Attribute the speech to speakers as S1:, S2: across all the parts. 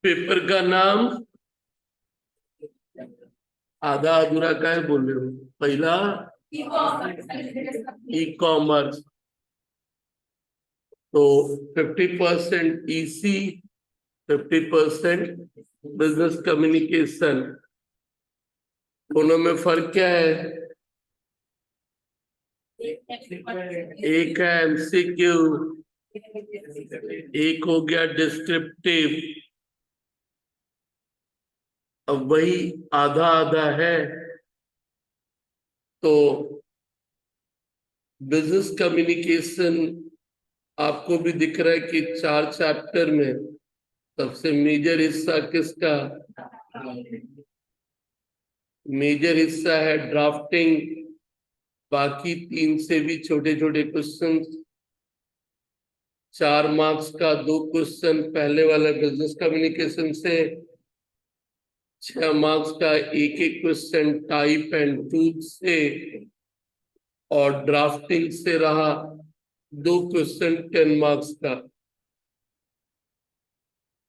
S1: Paper का नाम आधा अधूरा का है बोल रहे हो। पहला ई कॉमर्स, तो 50% ईसी, 50% बिजनेस कम्युनिकेशन। दोनों में फर्क क्या है? एक है एमसीक्यू, एक हो गया डिस्क्रिप्टिव। अब वही आधा आधा है। तो बिजनेस कम्युनिकेशन आपको भी दिख रहा है कि 4 चैप्टर में सबसे मेजर हिस्सा किसका? मेजर हिस्सा है ड्राफ्टिंग। बाकी 3 से भी छोटे छोटे क्वेश्चन, 4 मार्क्स का 2 क्वेश्चन पहले वाला बिजनेस कम्युनिकेशन से, 6 मार्क्स का एक एक क्वेश्चन टाइप एंड ट्रूथ से, और ड्राफ्टिंग से रहा 2 क्वेश्चन 10 मार्क्स का।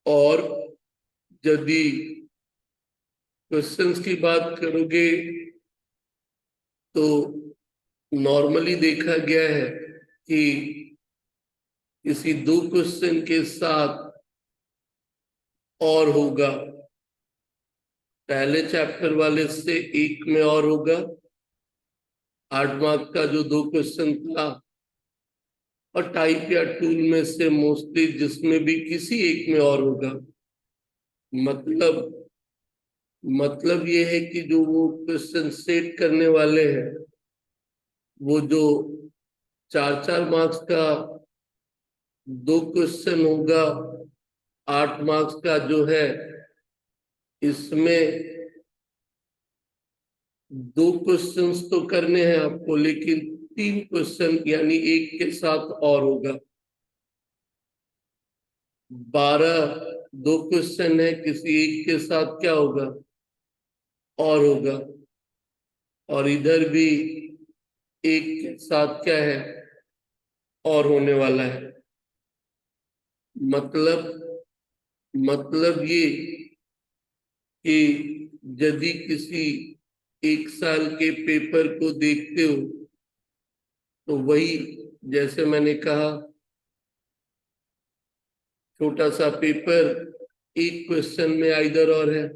S1: और यदि क्वेश्चंस की बात करोगे तो नॉर्मली देखा गया है कि किसी 2 क्वेश्चन के साथ और होगा, पहले चैप्टर वाले से एक में और होगा, 8 मार्क्स का जो 2 क्वेश्चन था, और टाइप या टूल में से मोस्टली जिसमें भी किसी एक में और होगा। मतलब ये है कि जो वो क्वेश्चन सेट करने वाले हैं, वो जो 4 4 मार्क्स का 2 क्वेश्चन होगा, 8 मार्क्स का जो है, इसमें 2 क्वेश्चंस तो करने हैं आपको, लेकिन 3 क्वेश्चन यानी एक के साथ और होगा। 12 2 क्वेश्चन है, किसी एक के साथ क्या होगा? और होगा। और इधर भी एक के साथ क्या है? और होने वाला है। मतलब ये कि यदि किसी 1 साल के पेपर को देखते हो तो वही, जैसे मैंने कहा, छोटा सा पेपर, एक क्वेश्चन में आइदर और है,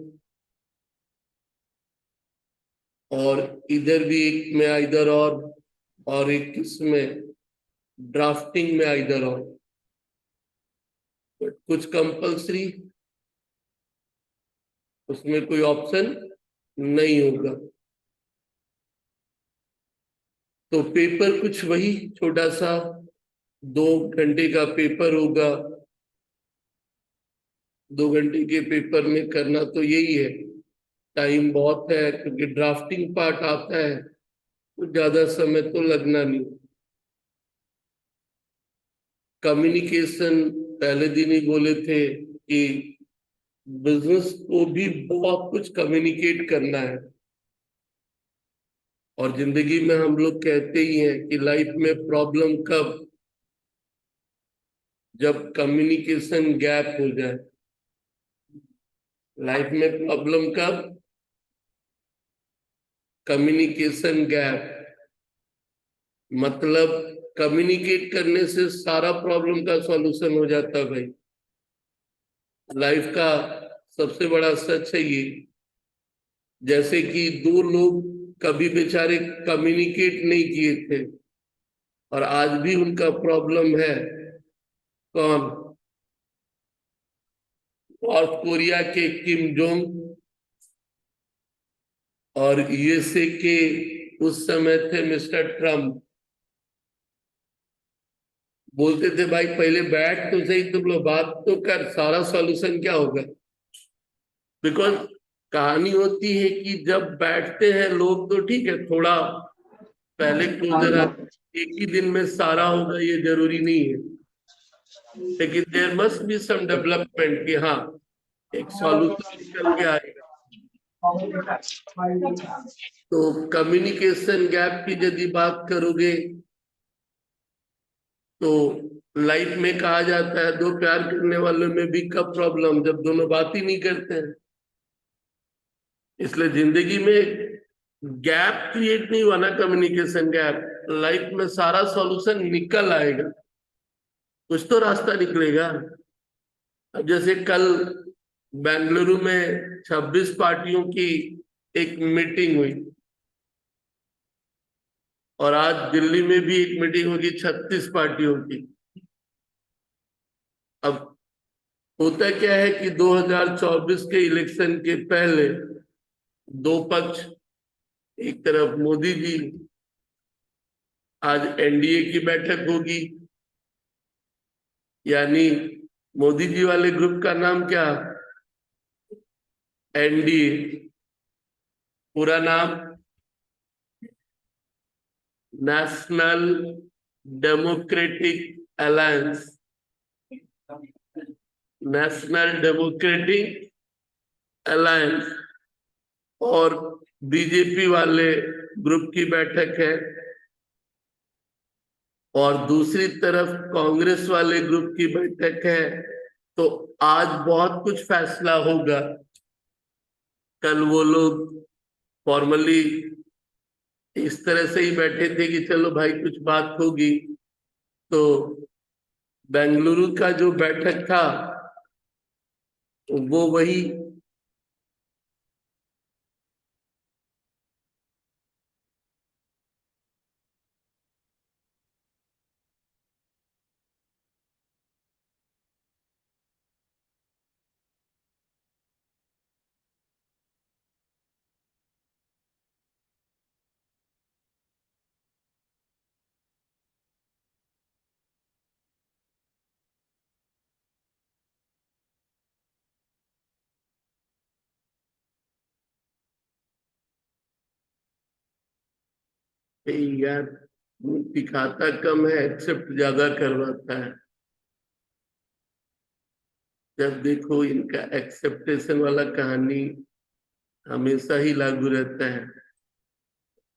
S1: और इधर भी एक में आइदर और एक किसमें? ड्राफ्टिंग में आइदर और। कुछ कंपलसरी उसमें कोई ऑप्शन नहीं होगा। तो पेपर कुछ वही छोटा सा 2 घंटे का पेपर होगा। 2 घंटे के पेपर में करना तो यही है, टाइम बहुत है, क्योंकि ड्राफ्टिंग पार्ट आता है तो ज्यादा समय तो लगना नहीं। कम्युनिकेशन पहले दिन ही बोले थे कि बिजनेस को भी बहुत कुछ कम्युनिकेट करना है। और जिंदगी में हम लोग कहते ही हैं कि लाइफ में प्रॉब्लम कब? जब कम्युनिकेशन गैप हो जाए। लाइफ में प्रॉब्लम कब? Communication gap. मतलब कम्युनिकेट करने से सारा प्रॉब्लम का सॉल्यूशन हो जाता है भाई। लाइफ का सबसे बड़ा सच है ये। जैसे कि 2 लोग कभी बेचारे कम्युनिकेट नहीं किए थे और आज भी उनका प्रॉब्लम है। कौन? नॉर्थ कोरिया के किम जोंग और यूएसए के उस समय थे मिस्टर ट्रम्प। बोलते थे भाई पहले बैठ तो सही, तुम लोग बात तो कर, सारा सॉल्यूशन क्या होगा। बिकॉज कहानी होती है कि जब बैठते हैं लोग तो ठीक है, थोड़ा पहले क्लोजर आ, एक ही दिन में सारा होगा ये जरूरी नहीं है, लेकिन there must be some development कि हाँ एक सॉल्यूशन निकल के आएगा। तो कम्युनिकेशन गैप की यदि बात करोगे तो लाइफ में कहा जाता है दो प्यार करने वालों में भी कब प्रॉब्लम, जब दोनों बात ही नहीं करते हैं। इसलिए जिंदगी में गैप क्रिएट नहीं हुआ ना, कम्युनिकेशन गैप, लाइफ में सारा सॉल्यूशन निकल आएगा, कुछ तो रास्ता निकलेगा। अब जैसे कल बेंगलुरु में 26 पार्टियों की एक मीटिंग हुई, और आज दिल्ली में भी एक मीटिंग होगी 36 पार्टियों की। अब होता क्या है कि 2024 के इलेक्शन के पहले दो पक्ष, एक तरफ मोदी जी, आज एनडीए की बैठक होगी, यानी मोदी जी वाले ग्रुप का नाम क्या, एनडीए, पूरा नाम national democratic alliance, national democratic alliance. और बीजेपी वाले ग्रुप की बैठक है, और दूसरी तरफ कांग्रेस वाले ग्रुप की बैठक है। तो आज बहुत कुछ फैसला होगा। कल वो लोग फॉर्मली इस तरह से ही बैठे थे कि चलो भाई कुछ बात होगी। तो बेंगलुरु का जो बैठक था वो वही यार, दिखाता कम है, एक्सेप्ट ज्यादा करवाता है। जब देखो इनका एक्सेप्टेशन वाला कहानी हमेशा ही लागू रहता है।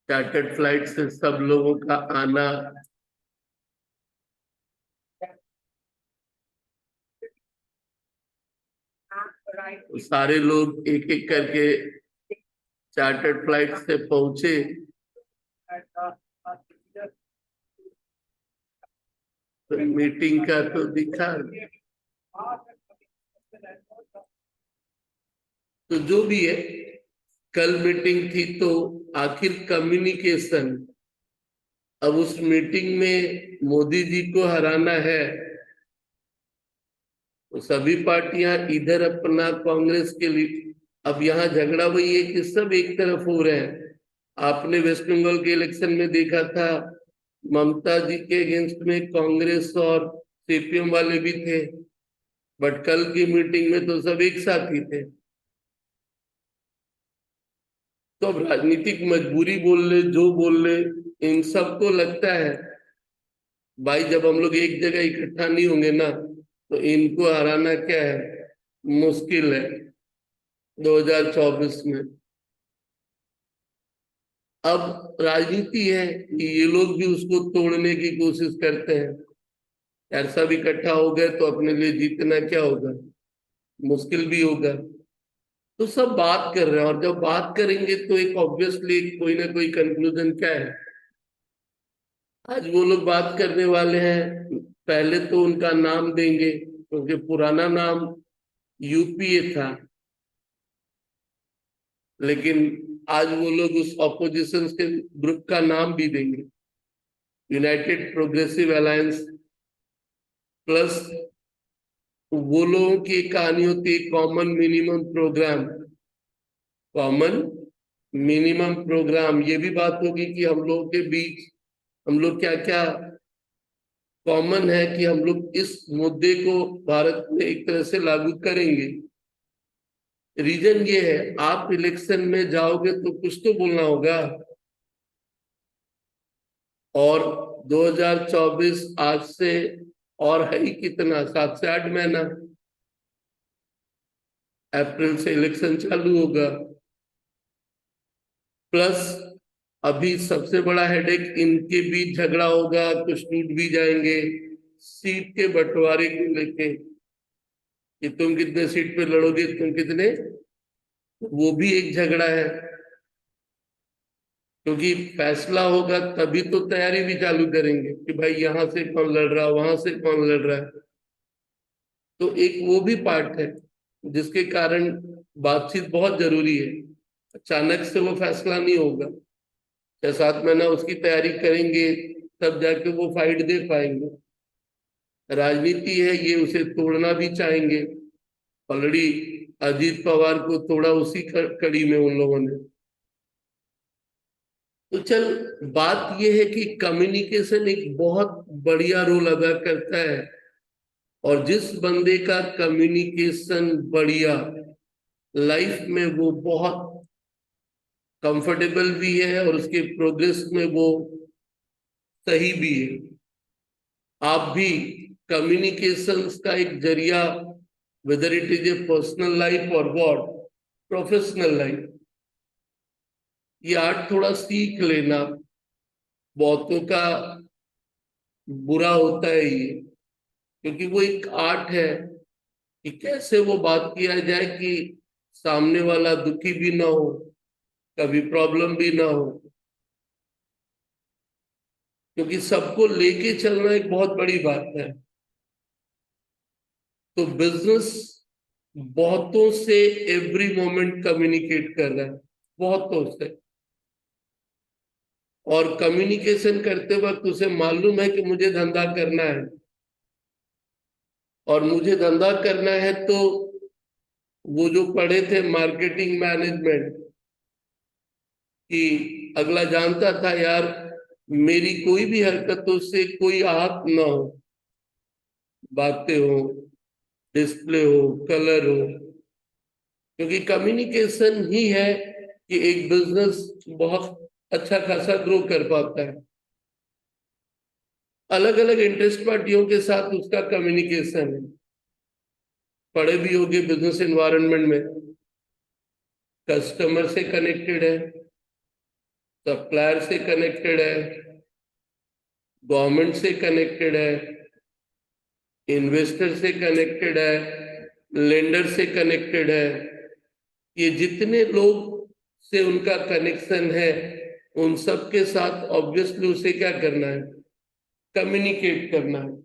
S1: चार्टर्ड फ्लाइट से सब लोगों का आना, सारे लोग एक एक करके चार्टर्ड फ्लाइट से पहुंचे, तो मीटिंग का तो दिखा। तो जो भी है, कल मीटिंग थी तो आखिर कम्युनिकेशन, अब उस मीटिंग में मोदी जी को हराना है, तो सभी पार्टियां इधर अपना कांग्रेस के लिए, अब यहाँ झगड़ा वही है कि सब एक तरफ हो रहे हैं। आपने वेस्ट बंगाल के इलेक्शन में देखा था, ममता जी के अगेंस्ट में कांग्रेस और सीपीएम वाले भी थे, बट कल की मीटिंग में तो सब एक साथ ही थे। तो अब राजनीतिक मजबूरी बोल ले, जो बोल ले, इन सबको लगता है भाई जब हम लोग एक जगह इकट्ठा नहीं होंगे ना, तो इनको हराना क्या है, मुश्किल है 2024 में। अब राजनीति है कि ये लोग भी उसको तोड़ने की कोशिश करते हैं। यार सब इकट्ठा हो गए तो अपने लिए जीतना क्या होगा, मुश्किल भी होगा। तो सब बात कर रहे हैं, और जब बात करेंगे तो एक ऑब्वियसली कोई ना कोई कंक्लूजन क्या है। आज वो लोग बात करने वाले हैं, पहले तो उनका नाम देंगे क्योंकि पुराना नाम यूपीए था, लेकिन आज वो लोग उस ऑपोजिशन के ग्रुप का नाम भी देंगे, यूनाइटेड प्रोग्रेसिव अलायंस। प्लस वो लोगों की कहानी होती है common minimum programme, common minimum programme. ये भी बात होगी कि हम लोगों के बीच हम लोग क्या क्या कॉमन है कि हम लोग इस मुद्दे को भारत में एक तरह से लागू करेंगे। रीजन ये है, आप इलेक्शन में जाओगे तो कुछ तो बोलना होगा, और 2024 आज से और है ही कितना, 7 से 8 महीना, अप्रैल से इलेक्शन चालू होगा। प्लस अभी सबसे बड़ा हेडेक, इनके बीच झगड़ा होगा, कुछ टूट भी जाएंगे, सीट के बंटवारे को लेके कि तुम कितने सीट पे लड़ोगे, तुम कितने, वो भी एक झगड़ा है। क्योंकि फैसला होगा तभी तो तैयारी भी चालू करेंगे कि भाई यहाँ से कौन लड़ रहा है, वहां से कौन लड़ रहा है। तो एक वो भी पार्ट है जिसके कारण बातचीत बहुत जरूरी है। अचानक से वो फैसला नहीं होगा, 6-7 महीना उसकी तैयारी करेंगे तब जाके वो फाइट दे पाएंगे। राजनीति है ये, उसे तोड़ना भी चाहेंगे। ऑलरेडी अजीत पवार को तोड़ा उसी कड़ी में उन लोगों ने। तो चल, बात यह है कि कम्युनिकेशन एक बहुत बढ़िया रोल अदा करता है। और जिस बंदे का कम्युनिकेशन बढ़िया, लाइफ में वो बहुत कंफर्टेबल भी है और उसके प्रोग्रेस में वो सही भी है। आप भी कम्युनिकेशंस का एक जरिया, whether it is a personal life और व्हाट प्रोफेशनल लाइफ, ये आर्ट थोड़ा सीख लेना। बहुतों का बुरा होता है ये, क्योंकि वो एक आर्ट है कि कैसे वो बात किया जाए कि सामने वाला दुखी भी ना हो, कभी प्रॉब्लम भी ना हो। क्योंकि सबको लेके चलना एक बहुत बड़ी बात है। तो बिजनेस बहुतों से एवरी मोमेंट कम्युनिकेट कर रहा है, बहुतों से। और कम्युनिकेशन करते वक्त उसे मालूम है कि मुझे धंधा करना है, और मुझे धंधा करना है तो वो जो पढ़े थे मार्केटिंग मैनेजमेंट, कि अगला जानता था यार मेरी कोई भी हरकतों से कोई आहत ना हो, बातें हो, डिस्प्ले हो, कलर हो। क्योंकि कम्युनिकेशन ही है कि एक बिजनेस बहुत अच्छा खासा ग्रो कर पाता है। अलग अलग इंटरेस्ट पार्टियों के साथ उसका कम्युनिकेशन है। पढ़े भी होगे बिजनेस एनवायरनमेंट में, कस्टमर से कनेक्टेड है, सप्लायर से कनेक्टेड है, गवर्नमेंट से कनेक्टेड है, इन्वेस्टर से कनेक्टेड है, लेंडर से कनेक्टेड है। ये जितने लोग से उनका कनेक्शन है, उन सब के साथ ऑब्वियसली उसे क्या करना है, कम्युनिकेट करना है।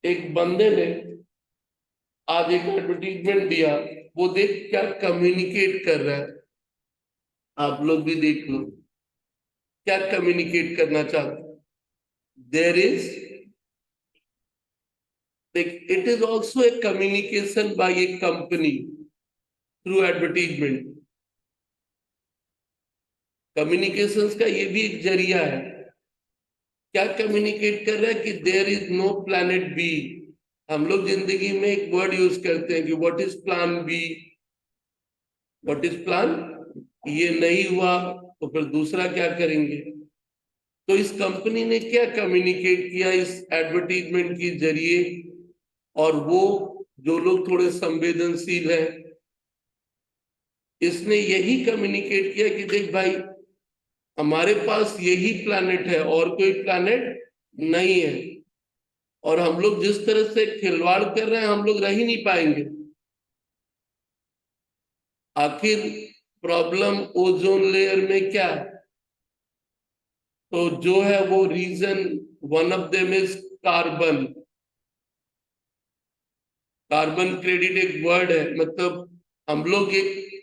S1: एक बंदे ने आज एक एडवर्टीजमेंट दिया, वो देख क्या कम्युनिकेट कर रहा है। आप लोग भी देख लो क्या कम्युनिकेट करना चाहते। There is, it is also a communication by a company through advertisement. Communications का ये भी एक जरिया है। क्या कम्युनिकेट कर रहा है कि there is no planet B. हम लोग जिंदगी में एक वर्ड यूज करते हैं कि what is plan B, what is plan, ये नहीं हुआ तो फिर दूसरा क्या करेंगे। तो इस कंपनी ने क्या कम्युनिकेट किया इस एडवर्टीजमेंट के जरिए, और वो जो लोग थोड़े संवेदनशील हैं, इसने यही कम्युनिकेट किया कि देख भाई हमारे पास यही प्लैनेट है और कोई प्लैनेट नहीं है, और हम लोग जिस तरह से खिलवाड़ कर रहे हैं हम लोग रह ही नहीं पाएंगे। आखिर प्रॉब्लम ओजोन लेयर में क्या है, तो जो है वो reason, one of them is carbon. Carbon credit एक वर्ड है, मतलब हम लोग एक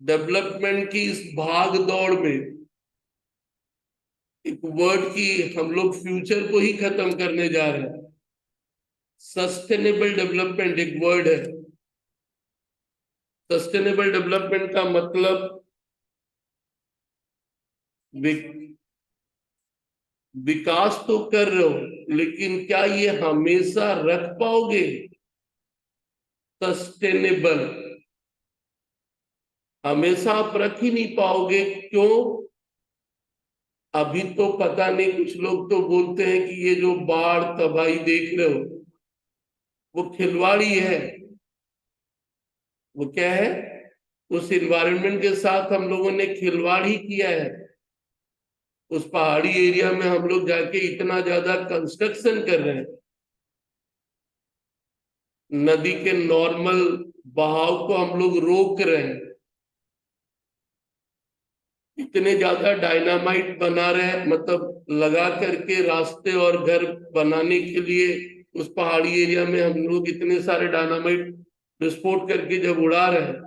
S1: डेवलपमेंट की इस भाग दौड़ में एक वर्ड की हम लोग फ्यूचर को ही खत्म करने जा रहे हैं। सस्टेनेबल डेवलपमेंट एक वर्ड है। सस्टेनेबल डेवलपमेंट का मतलब विकास तो कर रहे हो, लेकिन क्या ये हमेशा रख पाओगे सस्टेनेबल। हमेशा आप रख ही नहीं पाओगे। क्यों? अभी तो पता नहीं, कुछ लोग तो बोलते हैं कि ये जो बाढ़ तबाही देख रहे हो वो खिलवाड़ी है। वो क्या है? उस इन्वायरमेंट के साथ हम लोगों ने खिलवाड़ ही किया है। उस पहाड़ी एरिया में हम लोग जाके इतना ज्यादा कंस्ट्रक्शन कर रहे हैं नदी के नॉर्मल बहाव को हम लोग रोक रहे हैं, इतने ज्यादा डायनामाइट बना रहे हैं, मतलब लगा करके रास्ते और घर बनाने के लिए उस पहाड़ी एरिया में हम लोग इतने सारे डायनामाइट विस्फोट करके जब उड़ा रहे हैं,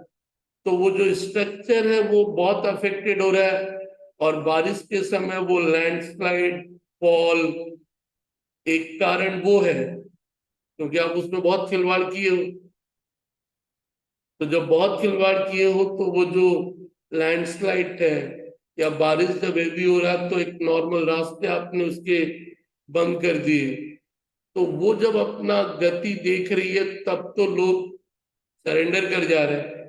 S1: तो वो जो स्ट्रक्चर है वो बहुत अफेक्टेड हो रहा है। और बारिश के समय वो लैंडस्लाइड, फॉल, एक कारण वो है क्योंकि आप उसमें बहुत खिलवाड़ किए हो। तो जब बहुत खिलवाड़ किए हो तो वो जो लैंडस्लाइड है या बारिश जब हेवी हो रहा है तो एक नॉर्मल रास्ते आपने उसके बंद कर दिए, तो वो जब अपना गति देख रही है तब तो लोग सरेंडर कर जा रहे हैं।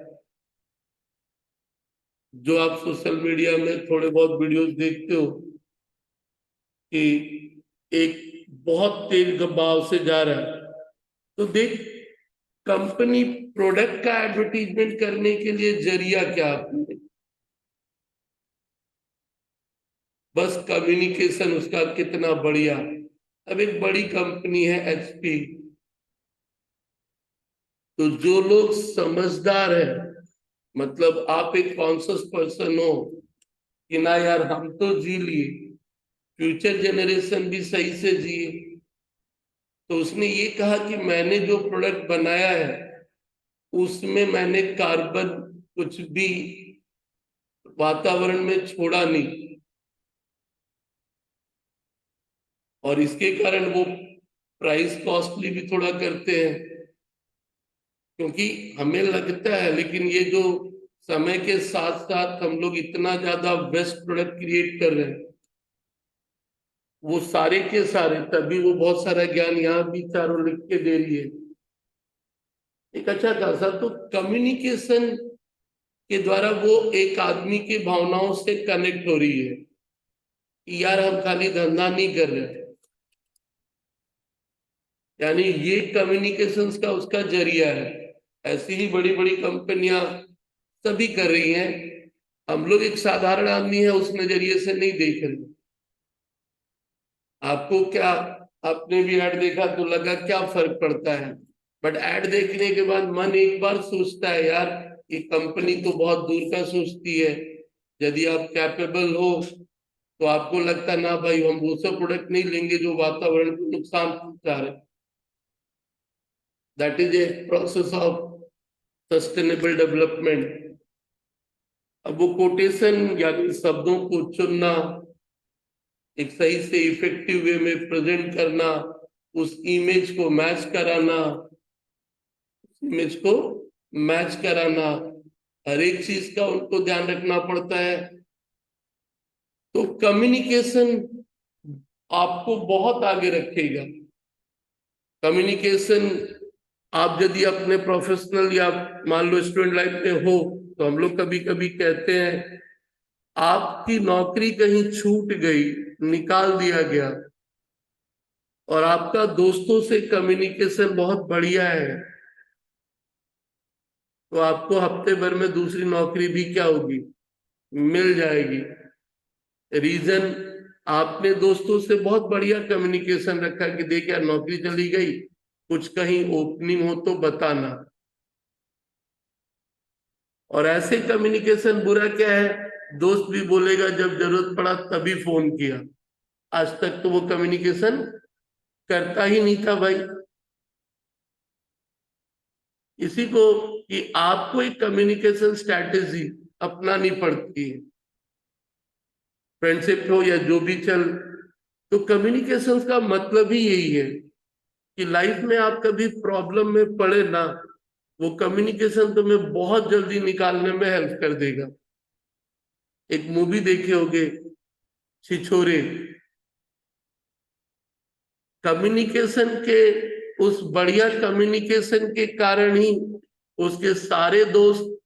S1: जो आप सोशल मीडिया में थोड़े बहुत वीडियोस देखते हो कि एक बहुत तेज बहाव से जा रहा है, तो देख, कंपनी प्रोडक्ट का एडवर्टीजमेंट करने के लिए जरिया क्या आपने, बस कम्युनिकेशन उसका कितना बढ़िया। अब एक बड़ी कंपनी है एचपी, तो जो लोग समझदार है, मतलब आप एक कॉन्शियस पर्सन हो कि ना यार हम तो जी लिए, फ्यूचर जनरेशन भी सही से जिए, तो उसने ये कहा कि मैंने जो प्रोडक्ट बनाया है उसमें मैंने कार्बन कुछ भी वातावरण में छोड़ा नहीं, और इसके कारण वो प्राइस कॉस्टली भी थोड़ा करते हैं, क्योंकि हमें लगता है, लेकिन ये जो समय के साथ साथ हम लोग इतना ज्यादा बेस्ट प्रोडक्ट क्रिएट कर रहे हैं, वो सारे के सारे, तभी वो बहुत सारा ज्ञान यहाँ भी चारों लिख के दे रही है। एक अच्छा खासा तो कम्युनिकेशन के द्वारा वो एक आदमी की भावनाओं से कनेक्ट हो रही है कि यार हम खाली धंधा नहीं कर रहे, यानी ये कम्युनिकेशंस का उसका जरिया है। ऐसी ही बड़ी बड़ी कंपनियां सभी कर रही हैं, हम लोग एक साधारण आदमी है उस नजरिए से नहीं देख रहे। आपको क्या, आपने भी ऐड देखा तो लगा क्या फर्क पड़ता है, बट ऐड देखने के बाद मन एक बार सोचता है यार ये कंपनी तो बहुत दूर का सोचती है। यदि आप कैपेबल हो तो आपको लगता ना भाई हम वो सब प्रोडक्ट नहीं लेंगे जो वातावरण को नुकसान पहुंचा रहे। That is a process of sustainable development. अब वो कोटेशन यानी शब्दों को चुनना, एक सही से इफेक्टिव वे में प्रेजेंट करना, उस इमेज को मैच कराना, इमेज को मैच कराना, हर एक चीज का उनको ध्यान रखना पड़ता है। तो कम्युनिकेशन आपको बहुत आगे रखेगा। कम्युनिकेशन आप यदि अपने प्रोफेशनल या मान लो स्टूडेंट लाइफ में हो, तो हम लोग कभी कभी कहते हैं आपकी नौकरी कहीं छूट गई, निकाल दिया गया, और आपका दोस्तों से कम्युनिकेशन बहुत बढ़िया है, तो आपको हफ्ते भर में दूसरी नौकरी भी क्या होगी, मिल जाएगी। रीजन, आपने दोस्तों से बहुत बढ़िया कम्युनिकेशन रखा कि देख यार नौकरी चली गई, कुछ कहीं ओपनिंग हो तो बताना। और ऐसे कम्युनिकेशन बुरा क्या है, दोस्त भी बोलेगा जब जरूरत पड़ा तभी फोन किया, आज तक तो वो कम्युनिकेशन करता ही नहीं था भाई। इसी को कि आपको एक कम्युनिकेशन स्ट्रैटेजी अपनानी पड़ती है, फ्रेंडशिप हो या जो भी चल। तो कम्युनिकेशन का मतलब ही यही है कि लाइफ में आप कभी प्रॉब्लम में पड़े ना, वो कम्युनिकेशन तुम्हें बहुत जल्दी निकालने में हेल्प कर देगा। एक मूवी देखे होगे छिछोरे, कम्युनिकेशन के, उस बढ़िया कम्युनिकेशन के कारण ही उसके सारे दोस्त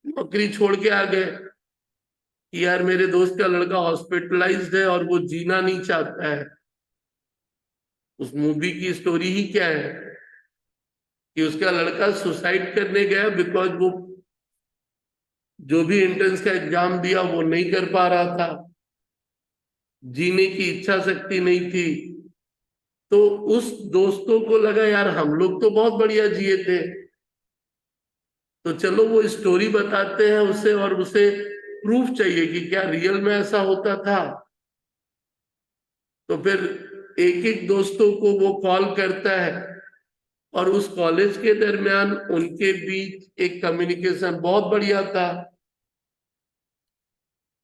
S1: नौकरी छोड़ के आ गए कि यार मेरे दोस्त का लड़का हॉस्पिटलाइज्ड है और वो जीना नहीं चाहता है। उस मूवी की स्टोरी ही क्या है कि उसका लड़का सुसाइड करने गया बिकॉज वो जो भी एंट्रेंस का एग्जाम दिया वो नहीं कर पा रहा था, जीने की इच्छा शक्ति नहीं थी। तो उस दोस्तों को लगा यार हम लोग तो बहुत बढ़िया जिए थे, तो चलो वो स्टोरी बताते हैं उसे, और उसे प्रूफ चाहिए कि क्या रियल में ऐसा होता था। तो फिर एक एक दोस्तों को वो कॉल करता है, और उस कॉलेज के दरमियान उनके बीच एक कम्युनिकेशन बहुत बढ़िया था।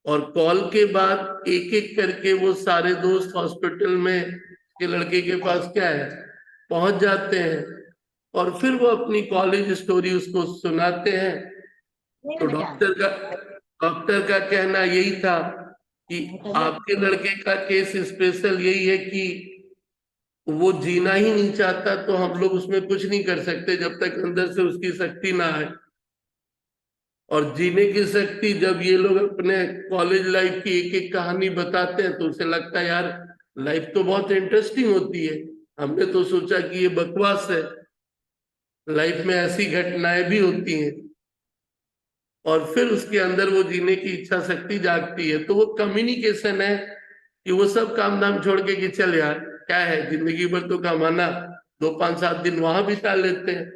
S1: और कॉल के बाद एक एक करके वो सारे दोस्त हॉस्पिटल में के लड़के के पास क्या है पहुंच जाते हैं, और फिर वो अपनी कॉलेज स्टोरी उसको सुनाते हैं। तो डॉक्टर का कहना यही था कि आपके लड़के का केस स्पेशल यही है कि वो जीना ही नहीं चाहता, तो हम लोग उसमें कुछ नहीं कर सकते जब तक अंदर से उसकी शक्ति ना आए। और जीने की शक्ति जब ये लोग अपने कॉलेज लाइफ की एक एक कहानी बताते हैं तो उसे लगता है यार लाइफ तो बहुत इंटरेस्टिंग होती है, हमने तो सोचा कि ये बकवास है, लाइफ में ऐसी घटनाएं भी होती हैं। और फिर उसके अंदर वो जीने की इच्छा शक्ति जागती है। तो वो कम्युनिकेशन है कि वो सब काम धाम छोड़ के कि चल यार क्या है जिंदगी भर तो कमाना, 2 5 7 दिन वहां बिता लेते हैं।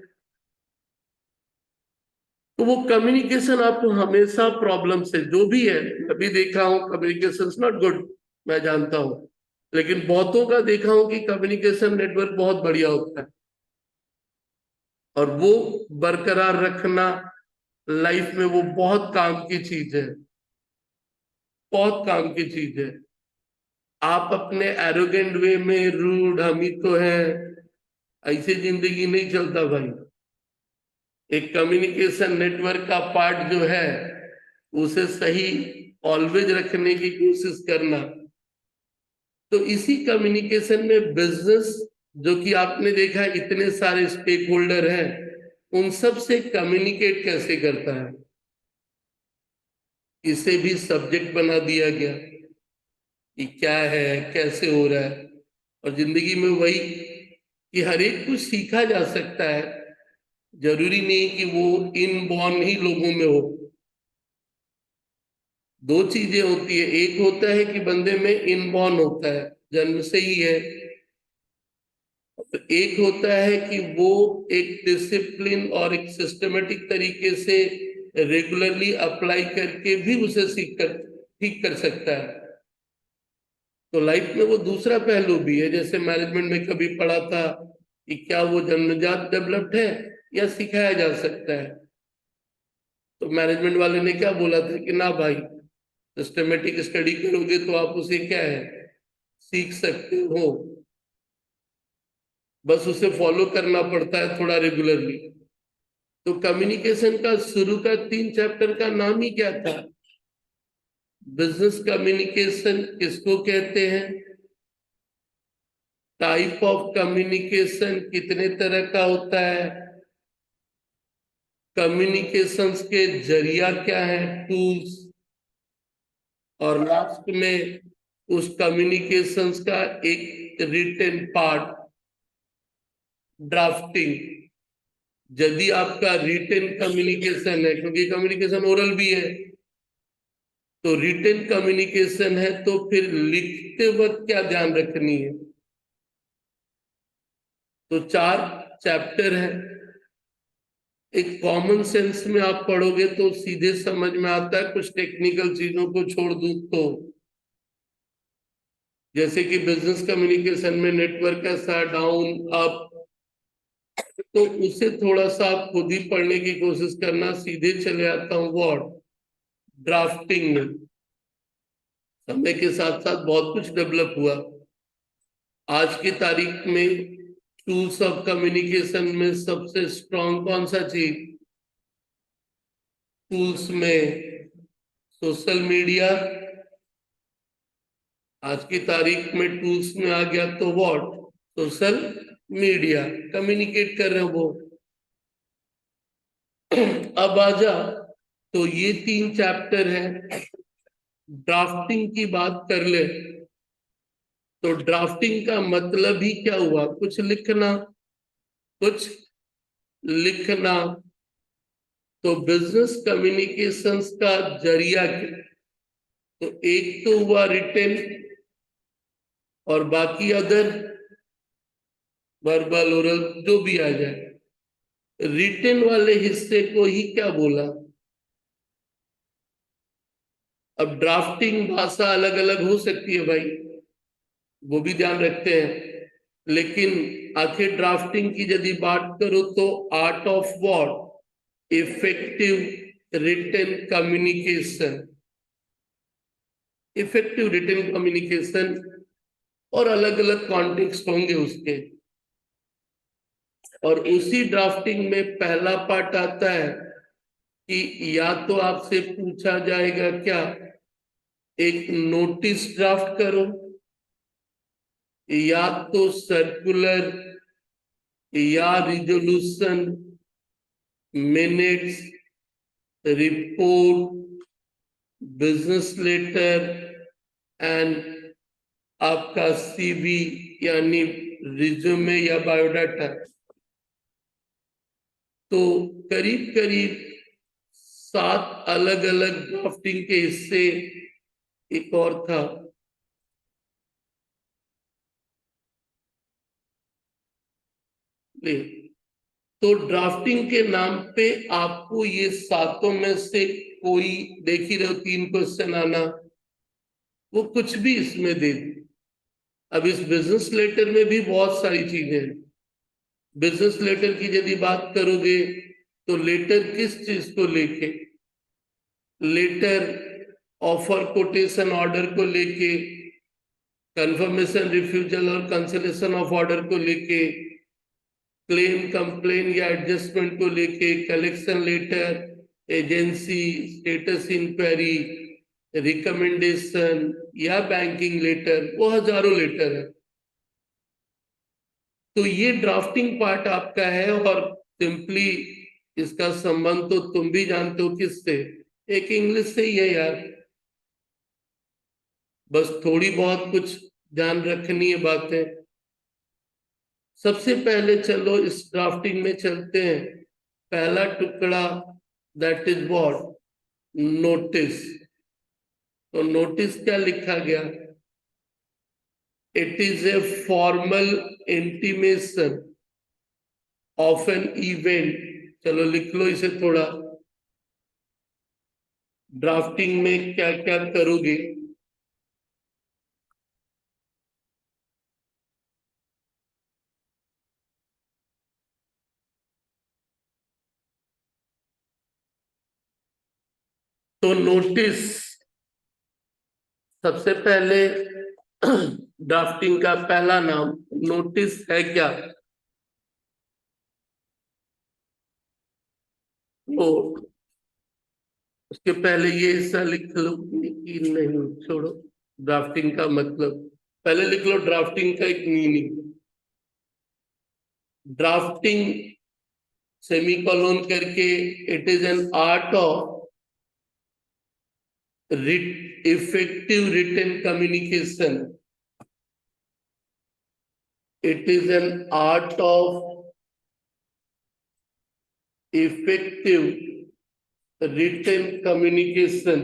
S1: तो वो कम्युनिकेशन आपको हमेशा प्रॉब्लम से जो भी है, अभी देखा हूं कम्युनिकेशन नॉट गुड, मैं जानता हूं, लेकिन बहुतों का देखा हूं कि कम्युनिकेशन नेटवर्क बहुत बढ़िया होता है, और वो बरकरार रखना लाइफ में वो बहुत काम की चीज है, बहुत काम की चीज है। आप अपने एरोगेंट वे में रूड हम ही तो है, ऐसे जिंदगी नहीं चलता भाई। एक कम्युनिकेशन नेटवर्क का पार्ट जो है उसे सही ऑलवेज रखने की कोशिश करना। तो इसी कम्युनिकेशन में बिजनेस, जो कि आपने देखा इतने सारे स्टेक होल्डर हैं, उन सब से कम्युनिकेट कैसे करता है, इसे भी सब्जेक्ट बना दिया गया कि क्या है कैसे हो रहा है। और जिंदगी में वही कि हर एक कुछ सीखा जा सकता है, जरूरी नहीं कि वो इनबॉर्न ही लोगों में हो। दो चीजें होती है, एक होता है कि बंदे में इनबॉर्न होता है, जन्म से ही है, तो एक होता है कि वो एक डिसिप्लिन और एक सिस्टमेटिक तरीके से रेगुलरली अप्लाई करके भी उसे सीख कर ठीक कर सकता है। तो लाइफ में वो दूसरा पहलू भी है, जैसे मैनेजमेंट में कभी पढ़ा था कि क्या वो जन्मजात डेवलप्ड है या सिखाया जा सकता है। तो मैनेजमेंट वाले ने क्या बोला था कि ना भाई, सिस्टमेटिक स्टडी करोगे तो आप उसे क्या है सीख सकते हो, बस उसे फॉलो करना पड़ता है थोड़ा रेगुलरली। तो कम्युनिकेशन का शुरू का 3 चैप्टर का नाम ही क्या था, बिजनेस कम्युनिकेशन किसको कहते हैं, टाइप ऑफ कम्युनिकेशन कितने तरह का होता है, कम्युनिकेशंस के जरिया क्या है टूल्स, और लास्ट में उस कम्युनिकेशंस का एक रिटन पार्ट ड्राफ्टिंग। यदि आपका रिटन कम्युनिकेशन है, क्योंकि कम्युनिकेशन ओरल भी है, तो रिटन कम्युनिकेशन है तो फिर लिखते वक्त क्या ध्यान रखनी है। तो 4 चैप्टर है, एक कॉमन सेंस में आप पढ़ोगे तो सीधे समझ में आता है, कुछ टेक्निकल चीजों को छोड़ दूं तो जैसे कि बिजनेस कम्युनिकेशन में नेटवर्क कैसा डाउन अप, तो उसे थोड़ा सा आप खुद ही पढ़ने की कोशिश करना। सीधे चले आता हूँ व्हाट ड्राफ्टिंग में। समय के साथ साथ बहुत कुछ डेवलप हुआ। आज की तारीख में टूल्स ऑफ कम्युनिकेशन में सबसे स्ट्रॉन्ग कौन सा चीज, टूल्स में सोशल मीडिया। आज की तारीख में टूल्स में आ गया तो व्हाट सोशल मीडिया, कम्युनिकेट कर रहे हो वो। अब आजा, तो ये 3 चैप्टर है। ड्राफ्टिंग की बात कर ले तो ड्राफ्टिंग का मतलब ही क्या हुआ, कुछ लिखना, कुछ लिखना। तो बिजनेस कम्युनिकेशंस का जरिया क्या, तो एक तो हुआ रिटेन और बाकी अदर वर्बल ओरल जो भी आ जाए, रिटन वाले हिस्से को ही क्या बोला। अब ड्राफ्टिंग भाषा अलग अलग हो सकती है भाई, वो भी ध्यान रखते हैं, लेकिन आखिर ड्राफ्टिंग की यदि बात करो तो art of what, effective written communication, effective written communication, और अलग अलग कॉन्टेक्स्ट होंगे उसके। और उसी ड्राफ्टिंग में पहला पार्ट आता है कि या तो आपसे पूछा जाएगा क्या, एक नोटिस ड्राफ्ट करो, या तो सर्कुलर, या resolution, minutes, report, business letter and आपका सीवी यानी रिज्यूमे या बायोडाटा। तो करीब करीब 7 अलग अलग ड्राफ्टिंग के हिस्से। एक और था, ले, तो ड्राफ्टिंग के नाम पे आपको ये 7 में से कोई, देख ही रहो 3 क्वेश्चन आना, वो कुछ भी इसमें दे दे। अब इस बिजनेस लेटर में भी बहुत सारी चीजें हैं। बिजनेस लेटर की यदि बात करोगे तो लेटर किस चीज को लेके, लेटर ऑफर कोटेशन ऑर्डर को लेके, कंफर्मेशन रिफ्यूजल और कैंसिलेशन ऑफ ऑर्डर को लेके, क्लेम कंप्लेन या एडजस्टमेंट को लेके, collection letter, agency, status inquiry, recommendation या बैंकिंग लेटर, वो हजारों लेटर है। तो ये ड्राफ्टिंग पार्ट आपका है, और सिंपली इसका संबंध तो तुम भी जानते हो किससे, एक इंग्लिश से ही है यार। बस थोड़ी बहुत कुछ ध्यान रखनी है बातें। सबसे पहले चलो इस ड्राफ्टिंग में चलते हैं। पहला टुकड़ा, दैट इज व्हाट, नोटिस। तो नोटिस क्या लिखा गया, it is a formal intimation of an event. चलो लिख लो इसे थोड़ा, ड्राफ्टिंग में क्या क्या करोगे। तो नोटिस, सबसे पहले ड्राफ्टिंग का पहला नाम नोटिस है क्या, तो उसके पहले ये हिस्सा लिख लो कि नहीं, छोड़ो, ड्राफ्टिंग का मतलब पहले लिख लो, ड्राफ्टिंग का एक मीनिंग। ड्राफ्टिंग सेमीकोलन करके, it is an art of effective written communication, it is an art of effective written communication.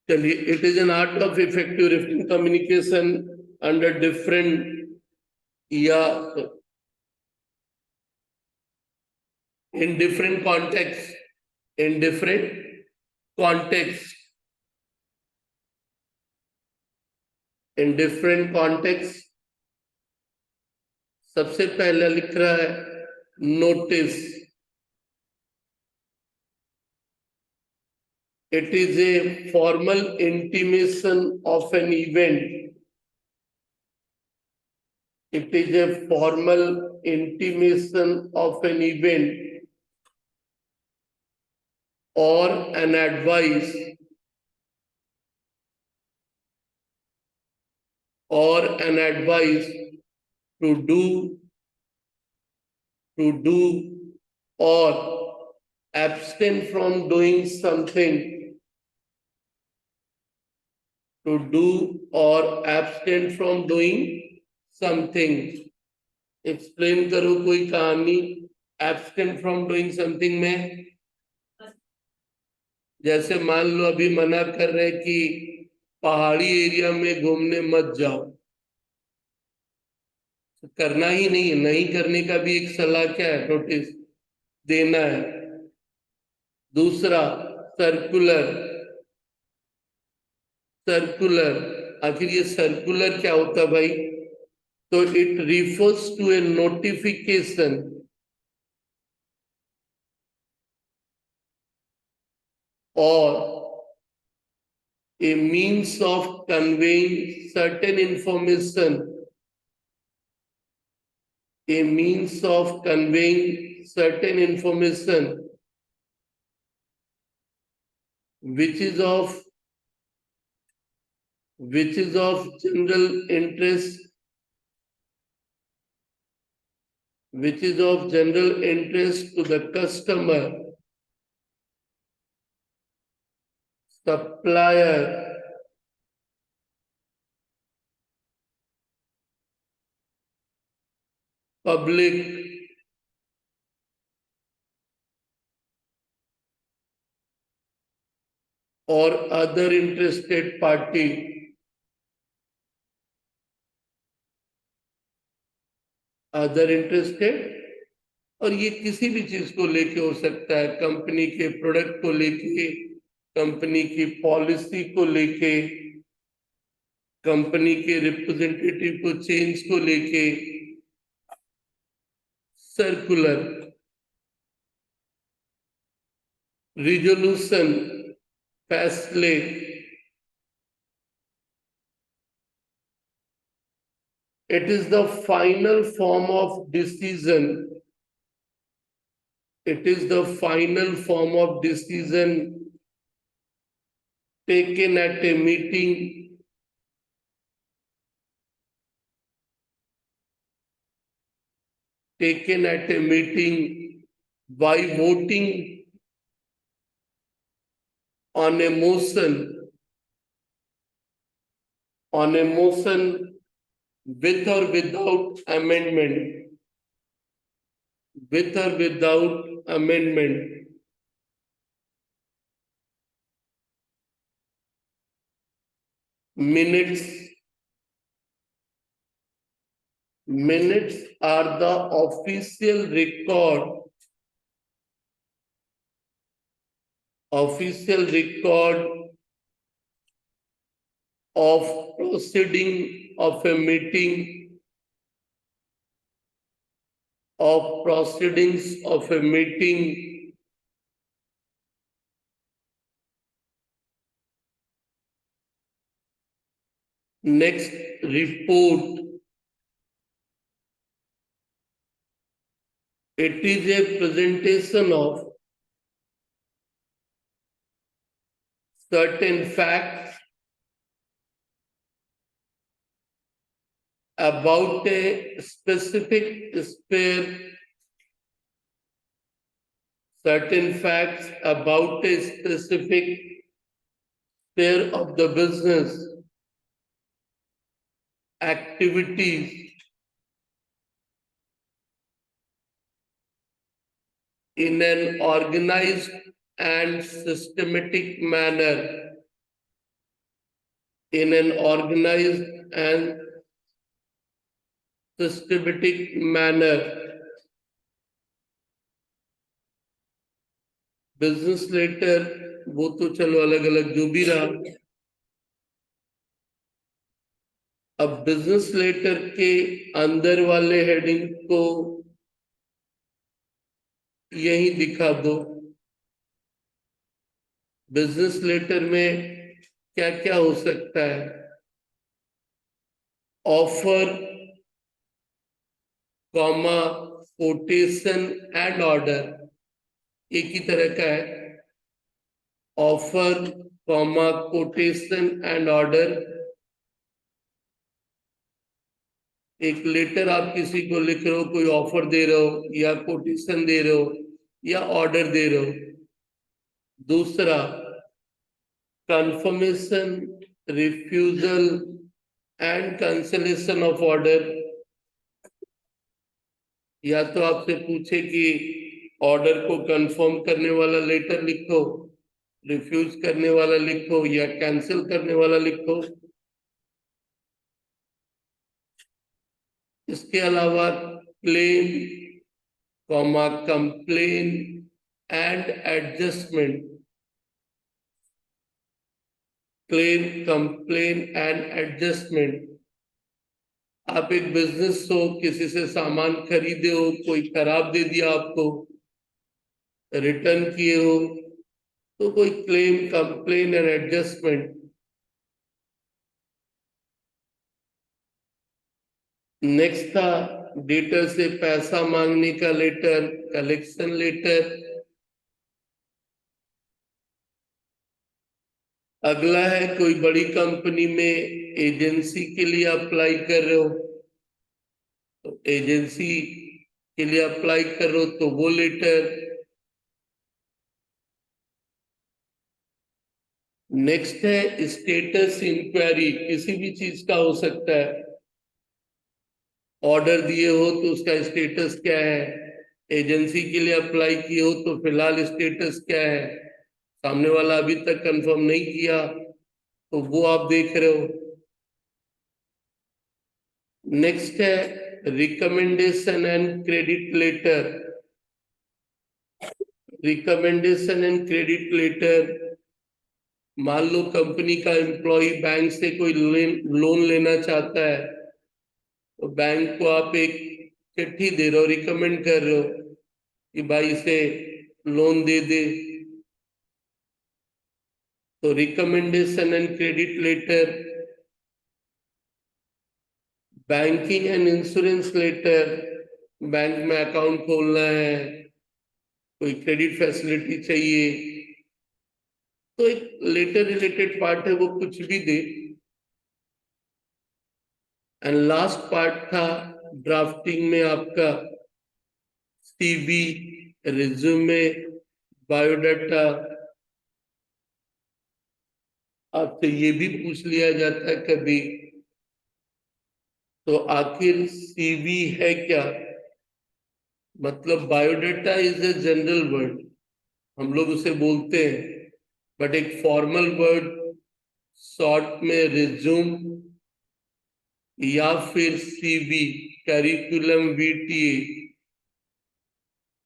S1: चलिए, it is an art of effective written communication under different, या in different contexts, in different contexts, in different contexts। सबसे पहले लिख रहा है notice, it is a formal intimation of an event, it is a formal intimation of an event or an advice, or an advice to do or abstain from doing something to do or abstain from doing something. Explain करो कोई कहानी एब्सटेंट from doing something में। जैसे मान लो अभी मना कर रहे कि पहाड़ी एरिया में घूमने मत जाओ, तो करना ही नहीं है, नहीं करने का भी एक सलाह क्या है, नोटिस देना है। दूसरा सर्कुलर, सर्कुलर आखिर ये सर्कुलर क्या होता है भाई? तो it refers to a notification or a means of conveying certain information, a means of conveying certain information which is of general interest, which is of general interest to the customer, supplier, public, or other interested party, other interested. और ये किसी भी चीज को लेके हो सकता है, कंपनी के प्रोडक्ट को लेके, कंपनी की पॉलिसी को लेके, कंपनी के रिप्रेजेंटेटिव को चेंज को लेके। सर्कुलर, रिजोल्यूशन, फैसले, it is the final form of decision, it is the final form of decision taken at a meeting, taken at a meeting by voting on a motion, on a motion with or without amendment, with or without amendment. Minutes, minutes are the official record, official record of proceeding of a meeting, of proceedings of a meeting. Next, report. It is a presentation of certain facts about a specific sphere, certain facts about a specific sphere of the business, activities, in an organized and systematic manner, in an organized and systematic manner. Business letter वो तो चलो अलग अलग जो भी रहा। अब business letter के अंदर वाले हेडिंग को यही दिखा दो। बिजनेस लेटर में क्या क्या हो सकता है? Offer, comma, quotation and order, एक ही तरह का है। Offer, comma, quotation and order. एक लेटर आप किसी को लिख रहे हो, कोई ऑफर दे रहे हो या कोटेशन दे रहे हो या ऑर्डर दे रहे हो। दूसरा, confirmation refusal and cancellation of order, या तो आपसे पूछे कि ऑर्डर को कंफर्म करने वाला लेटर लिखो, रिफ्यूज करने वाला लिखो या कैंसिल करने वाला लिखो। इसके अलावा claim, comma, complain and adjustment, claim, complain and adjustment. आप एक बिजनेस हो, किसी से सामान खरीदे हो, कोई खराब दे दिया आपको, रिटर्न किए हो, तो कोई claim, complain and adjustment. Next था डेटर से पैसा मांगने का लेटर, कलेक्शन लेटर। अगला है कोई बड़ी कंपनी में एजेंसी के लिए अप्लाई कर रहे हो, तो एजेंसी के लिए अप्लाई कर रहे हो तो वो लेटर। नेक्स्ट है स्टेटस इंक्वायरी, किसी भी चीज का हो सकता है। ऑर्डर दिए हो तो उसका स्टेटस क्या है, एजेंसी के लिए अप्लाई किए हो तो फिलहाल स्टेटस क्या है, सामने वाला अभी तक कंफर्म नहीं किया तो वो आप देख रहे हो। नेक्स्ट है recommendation and credit letter. Recommendation and credit letter, मान लो कंपनी का एम्प्लॉय बैंक से कोई लोन लेना चाहता है, तो बैंक को आप एक चिट्ठी दे रहे हो, रिकमेंड कर रहे हो कि भाई इसे लोन दे दे, तो recommendation and credit letter. Banking and insurance letter, bank में अकाउंट खोलना है, कोई क्रेडिट फैसिलिटी चाहिए, तो एक लेटर रिलेटेड पार्ट है, वो कुछ भी दे। एंड लास्ट पार्ट था ड्राफ्टिंग में आपका सीवी, रिज्यूमे, बायोडाटा। आपसे ये भी पूछ लिया जाता है कभी, तो आखिर सीवी है क्या? मतलब biodata is a general word, हम लोग उसे बोलते हैं, बट एक फॉर्मल वर्ड शॉर्ट में रिज्यूम या फिर सीवी, करिकुलम वीटीए।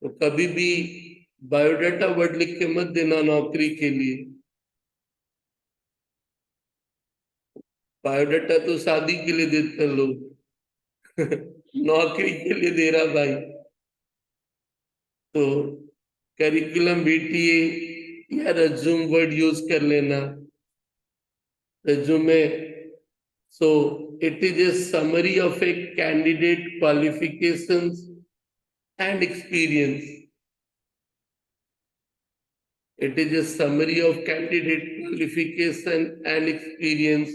S1: तो कभी भी बायोडाटा वर्ड लिख के मत देना नौकरी के लिए। बायोडाटा तो शादी के लिए देते हैं लोग नौकरी के लिए दे रहा भाई, तो करिकुलम वीटीए या रिज्यूम वर्ड यूज कर लेना। Resume, so it is a summary of a candidate qualifications and experience. It is a summary of candidate qualification and experience.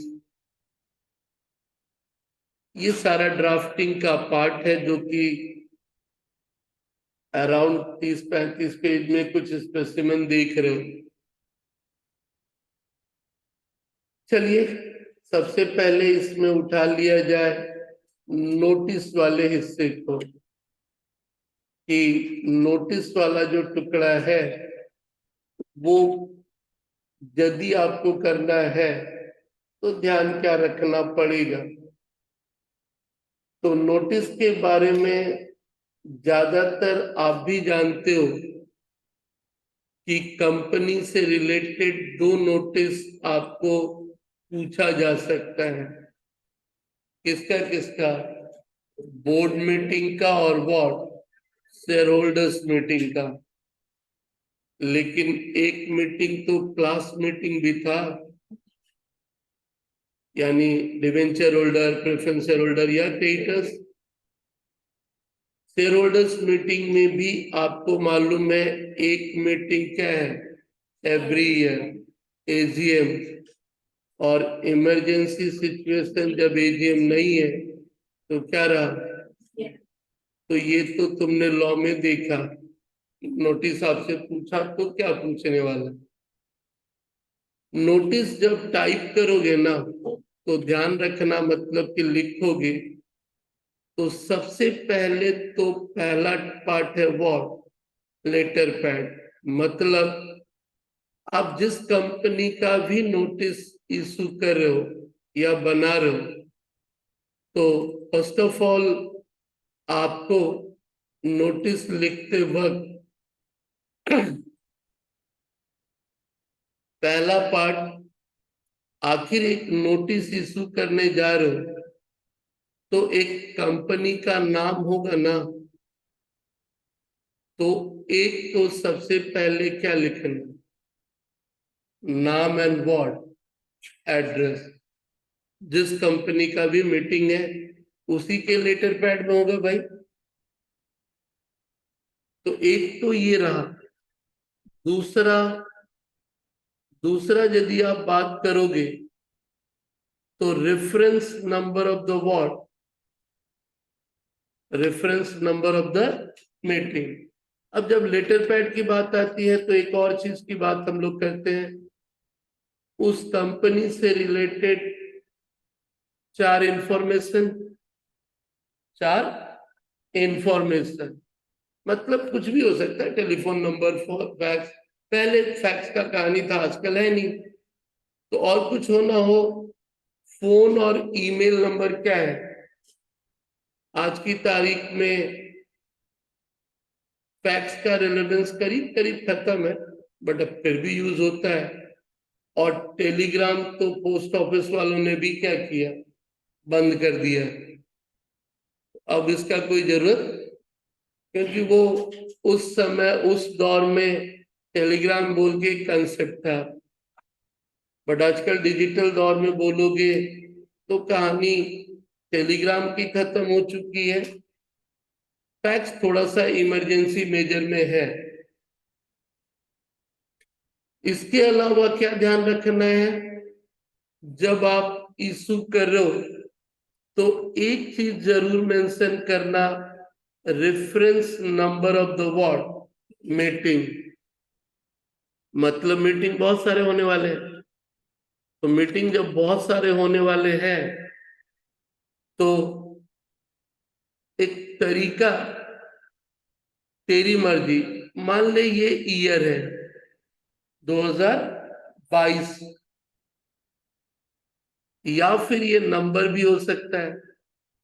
S1: ये सारा ड्राफ्टिंग का पार्ट है जो कि अराउंड 30-35 पेज में कुछ स्पेसिमेन देख रहे हो। चलिए सबसे पहले इसमें उठा लिया जाए नोटिस वाले हिस्से को, कि नोटिस वाला जो टुकड़ा है वो यदि आपको करना है तो ध्यान क्या रखना पड़ेगा। तो नोटिस के बारे में ज्यादातर आप भी जानते हो कि कंपनी से रिलेटेड दो नोटिस आपको पूछा जा सकता है। किसका किसका? बोर्ड मीटिंग का और व्हाट, शेयर होल्डर्स मीटिंग का। लेकिन एक मीटिंग तो क्लास मीटिंग भी था, यानी debenture holder, preference share holder या क्रेडिटर्स। शेयर होल्डर्स मीटिंग में भी आपको मालूम है एक मीटिंग क्या है, एवरी ईयर, एजीएम। और इमरजेंसी सिचुएशन जब एजीएम नहीं है तो क्या रहा, तो ये तो तुमने लॉ में देखा, नोटिस आपसे पूछा तो क्या पूछने वाला। नोटिस जब टाइप करोगे ना तो ध्यान रखना, मतलब कि लिखोगे तो सबसे पहले तो पहला पार्ट है व्हाट, लेटर पैड। मतलब आप जिस कंपनी का भी नोटिस इशू कर रहे हो या बना रहे हो, तो फर्स्ट ऑफ ऑल आपको नोटिस लिखते वक्त पहला पार्ट, आखिर एक नोटिस इशू करने जा रहे हो तो एक कंपनी का नाम होगा ना, तो एक तो सबसे पहले क्या लिखना, नाम एंड व्हाट, एड्रेस। जिस कंपनी का भी मीटिंग है उसी के लेटर पैड में होगा भाई। तो एक तो ये रहा। दूसरा दूसरा यदि आप बात करोगे तो reference number of the what, reference number of the meeting. अब जब लेटर पैड की बात आती है तो एक और चीज की बात हम लोग करते हैं, उस कंपनी से रिलेटेड चार इंफॉर्मेशन, चार इंफॉर्मेशन मतलब कुछ भी हो सकता है, टेलीफोन नंबर, फैक्स। पहले फैक्स का कहानी था, आजकल है नहीं। तो और कुछ हो ना हो, फोन और ईमेल नंबर क्या है, आज की तारीख में फैक्स का रिलेवेंस करीब करीब खत्म है, बट अब फिर भी यूज होता है। और टेलीग्राम तो पोस्ट ऑफिस वालों ने भी क्या किया, बंद कर दिया। अब इसका कोई जरूरत, क्योंकि वो उस समय उस दौर में टेलीग्राम बोल के कंसेप्ट था, बट आजकल डिजिटल दौर में बोलोगे तो कहानी टेलीग्राम की खत्म हो चुकी है। फैक्स थोड़ा सा इमरजेंसी मेजर में है। इसके अलावा क्या ध्यान रखना है, जब आप इशू कर रहे हो तो एक चीज जरूर मेंशन करना, reference number of the what, meeting. मतलब मीटिंग बहुत सारे होने वाले हैं, तो मीटिंग जब बहुत सारे होने वाले हैं तो एक तरीका, तेरी मर्जी, मान ले ये ईयर है 2022, या फिर ये नंबर भी हो सकता है,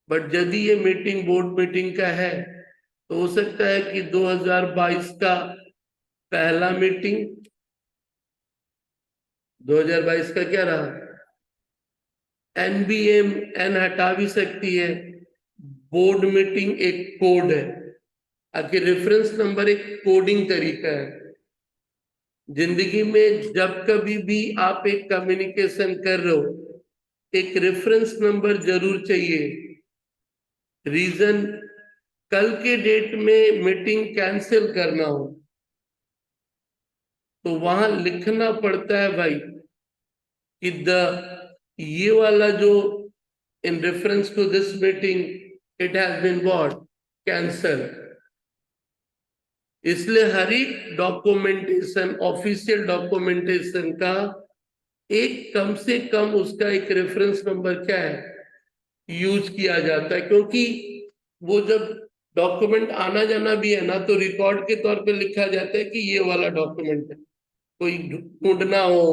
S1: बट यदि ये मीटिंग बोर्ड मीटिंग का है तो हो सकता है कि 2022 का पहला मीटिंग, 2022 का क्या रहा, एनबीएम, एन हटा भी सकती है। बोर्ड मीटिंग एक कोड है, आखिर रेफरेंस नंबर एक कोडिंग तरीका है। जिंदगी में जब कभी भी आप एक कम्युनिकेशन कर रहे हो, एक रेफरेंस नंबर जरूर चाहिए। रीजन, कल के डेट में मीटिंग कैंसिल करना हो तो वहां लिखना पड़ता है भाई कि द, ये वाला जो, in reference to this meeting it has been what, cancel. इसलिए हर एक डॉक्यूमेंटेशन, ऑफिशियल डॉक्यूमेंटेशन का एक कम से कम उसका एक रेफरेंस नंबर क्या है, यूज किया जाता है। क्योंकि वो जब डॉक्यूमेंट आना जाना भी है ना तो रिकॉर्ड के तौर पे लिखा जाता है कि ये वाला डॉक्यूमेंट है। कोई ढूंढना हो,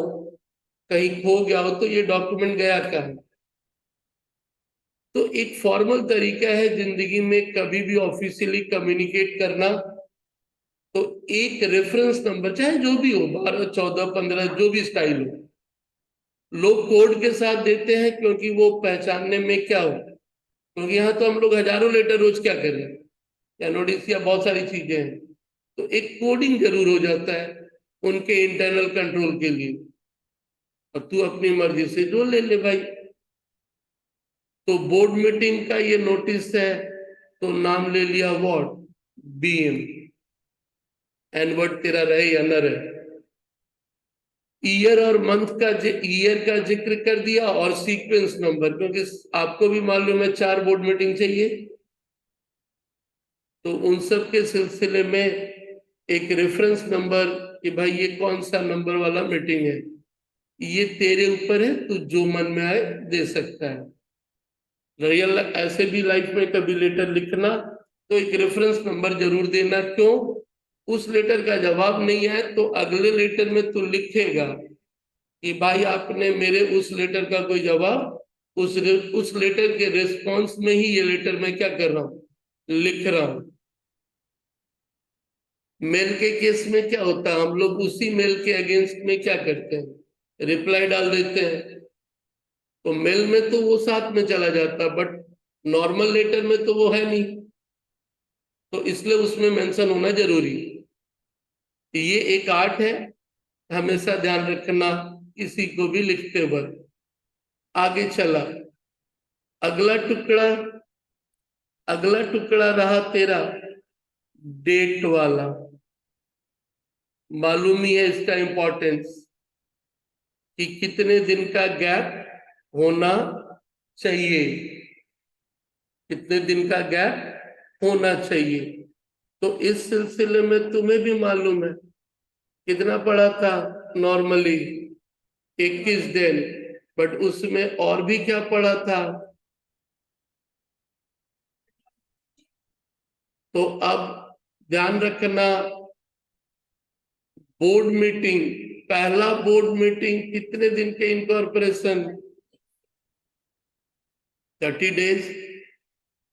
S1: कहीं खो गया हो तो ये डॉक्यूमेंट गया कहाँ है। तो एक फॉर्मल तरीका है जिंदगी में कभी भी ऑफिशियली कम्युनिकेट करना, तो एक रेफरेंस नंबर चाहे जो भी हो, 12 14 15 जो भी स्टाइल हो, लोग कोड के साथ देते हैं क्योंकि वो पहचानने में क्या हो, क्योंकि यहाँ तो हम लोग हजारों लेटर रोज क्या कर रहे हैं, या नोटिस या बहुत सारी चीजें हैं, तो एक कोडिंग जरूर हो जाता है उनके इंटरनल कंट्रोल के लिए। और तू अपनी मर्जी से जो ले ले भाई। तो बोर्ड मीटिंग का ये नोटिस है, तो नाम ले लिया व्हाट, बीएम, एनवर्ड तेरा रहे या न रहे। ईयर और मंथ का, ईयर का जिक्र कर दिया, और सीक्वेंस नंबर, क्योंकि आपको भी मालूम है 4 बोर्ड मीटिंग चाहिए, तो उन सब के सिलसिले में एक रेफरेंस नंबर कि भाई ये कौन सा नंबर वाला मीटिंग है, ये तेरे ऊपर है, तू जो मन में आए दे सकता है। रियल ऐसे भी लाइफ में कभी लेटर लिखना तो एक रेफरेंस नंबर जरूर देना। क्यों? उस लेटर का जवाब नहीं आए तो अगले लेटर में तू लिखेगा कि भाई आपने मेरे उस लेटर का कोई जवाब, उस लेटर के रिस्पॉन्स में ही ये लेटर मैं क्या कर रहा हूँ, लिख रहा हूँ। मेल के केस में क्या होता है, हम लोग उसी मेल के अगेंस्ट में क्या करते हैं, रिप्लाई डाल देते हैं। तो मेल में तो वो साथ में चला जाता, बट नॉर्मल लेटर में तो वो है नहीं, तो इसलिए उसमें मेंशन होना जरूरी है। ये एक आर्ट है, हमेशा ध्यान रखना किसी को भी लिखते वक्त। आगे चला, अगला टुकड़ा, अगला टुकड़ा रहा तेरा डेट वाला। मालूम ही है इसका इंपॉर्टेंस कि कितने दिन का गैप होना चाहिए, कितने दिन का गैप होना चाहिए। तो इस सिलसिले में तुम्हें भी मालूम है कितना पड़ा था नॉर्मली, 21 दिन, बट उसमें और भी क्या पड़ा था। तो अब ध्यान रखना, बोर्ड मीटिंग, पहला बोर्ड मीटिंग कितने दिन के incorporation, 30 days.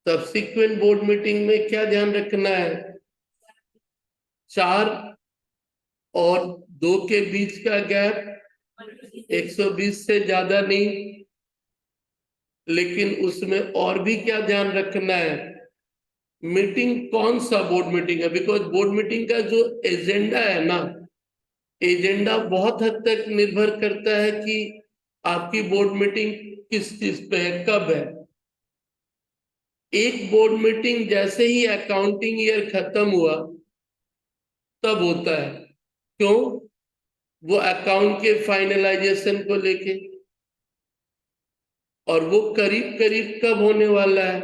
S1: Subsequent board meeting में क्या ध्यान रखना है, 4 और 2 के बीच का गैप 120 से ज्यादा नहीं। लेकिन उसमें और भी क्या ध्यान रखना है, मीटिंग कौन सा बोर्ड मीटिंग है, बिकॉज बोर्ड मीटिंग का जो एजेंडा है ना, एजेंडा बहुत हद तक निर्भर करता है कि आपकी बोर्ड मीटिंग किस चीज पे है, कब है। एक बोर्ड मीटिंग जैसे ही अकाउंटिंग ईयर खत्म हुआ तब होता है। क्यों? वो अकाउंट के फाइनलाइजेशन को लेके, और वो करीब करीब कब होने वाला है,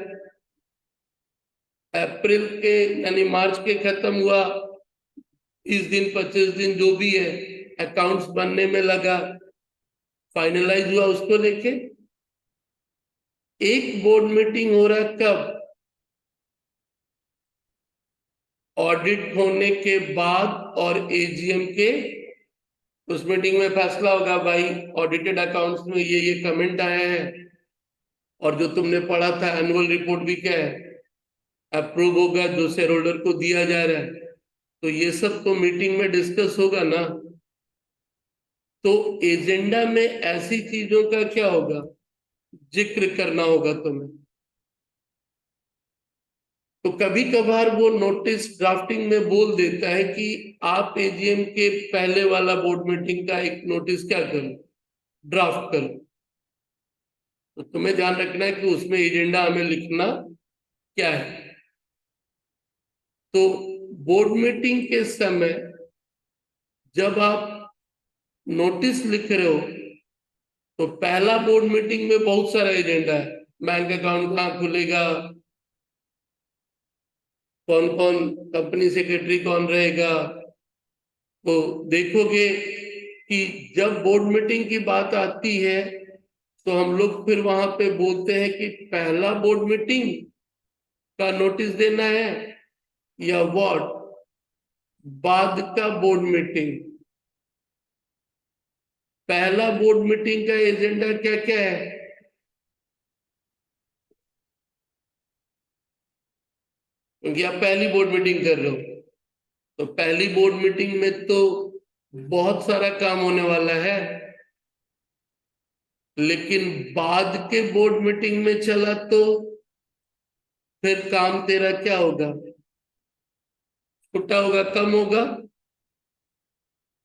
S1: अप्रैल के यानी मार्च के खत्म हुआ, 30 दिन 25 दिन जो भी है अकाउंट्स बनने में लगा, फाइनलाइज हुआ उसको लेके। एक बोर्ड मीटिंग हो रहा है कब, ऑडिट होने के बाद और एजीएम के उस मीटिंग में फैसला होगा, भाई ऑडिटेड अकाउंट्स में ये कमेंट आया है, और जो तुमने पढ़ा था एनुअल रिपोर्ट भी क्या है, अप्रूव होगा, जो शेयर होल्डर को दिया जा रहा है। तो ये सब तो मीटिंग में डिस्कस होगा ना। तो एजेंडा में ऐसी चीजों का क्या होगा, जिक्र करना होगा तुम्हें। तो कभी कभार वो नोटिस ड्राफ्टिंग में बोल देता है कि आप एजीएम के पहले वाला बोर्ड मीटिंग का एक नोटिस क्या करो, ड्राफ्ट करो। तो तुम्हें ध्यान रखना है कि उसमें एजेंडा हमें लिखना क्या है। तो बोर्ड मीटिंग के समय जब आप नोटिस लिख रहे हो तो पहला बोर्ड मीटिंग में बहुत सारा एजेंडा है, बैंक अकाउंट कहाँ खुलेगा, कौन कौन कंपनी सेक्रेटरी कौन रहेगा। तो देखोगे कि जब बोर्ड मीटिंग की बात आती है तो हम लोग फिर वहां पे बोलते हैं कि पहला बोर्ड मीटिंग का नोटिस देना है या व्हाट, बाद का बोर्ड मीटिंग। पहला बोर्ड मीटिंग का एजेंडा क्या क्या है, क्योंकि आप पहली बोर्ड मीटिंग कर रहे हो। तो पहली बोर्ड मीटिंग में तो बहुत सारा काम होने वाला है, लेकिन बाद के बोर्ड मीटिंग में चला तो फिर काम तेरा क्या होगा, छोटा होगा, कम होगा।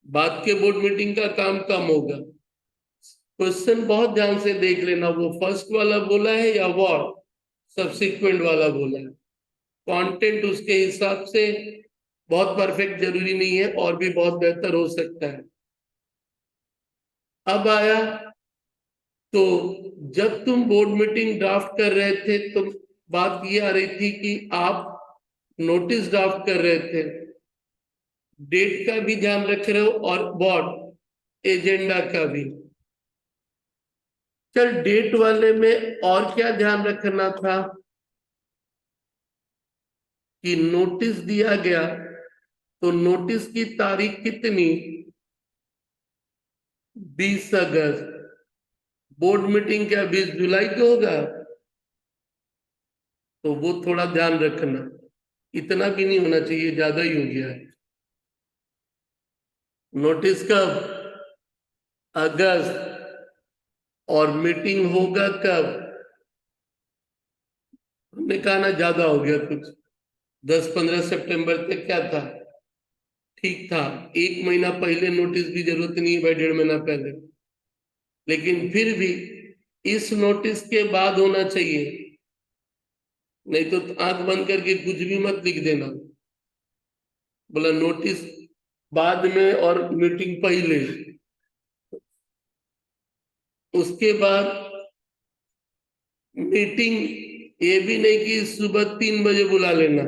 S1: बाद के बोर्ड मीटिंग का काम कम होगा। क्वेश्चन बहुत ध्यान से देख लेना, वो फर्स्ट वाला बोला है या व्हाट सब्सिक्वेंट वाला बोला है। कंटेंट उसके हिसाब से बहुत परफेक्ट जरूरी नहीं है, और भी बहुत बेहतर हो सकता है। अब आया, तो जब तुम बोर्ड मीटिंग ड्राफ्ट कर रहे थे तो बात ये आ रही थी कि आप नोटिस ड्राफ्ट कर रहे थे, डेट का भी ध्यान रख रहे हो और बोर्ड एजेंडा का भी। चल डेट वाले में और क्या ध्यान रखना था कि नोटिस दिया गया तो नोटिस की तारीख कितनी, 20 अगस्त। बोर्ड मीटिंग क्या 20 जुलाई को होगा, तो वो थोड़ा ध्यान रखना। इतना भी नहीं होना चाहिए, ज्यादा ही हो गया है। नोटिस कब, अगस्त। और मीटिंग होगा कब, हमने कहा ना ज्यादा हो गया कुछ, 10-15 सितंबर तक क्या था, ठीक था। 1 महीना पहले नोटिस की जरूरत नहीं है भाई, 1.5 महीना पहले। लेकिन फिर भी इस नोटिस के बाद होना चाहिए, नहीं तो आंख बंद करके कुछ भी मत लिख देना। बोला नोटिस बाद में और मीटिंग पहले। उसके बाद मीटिंग ये भी नहीं कि सुबह 3 बजे बुला लेना,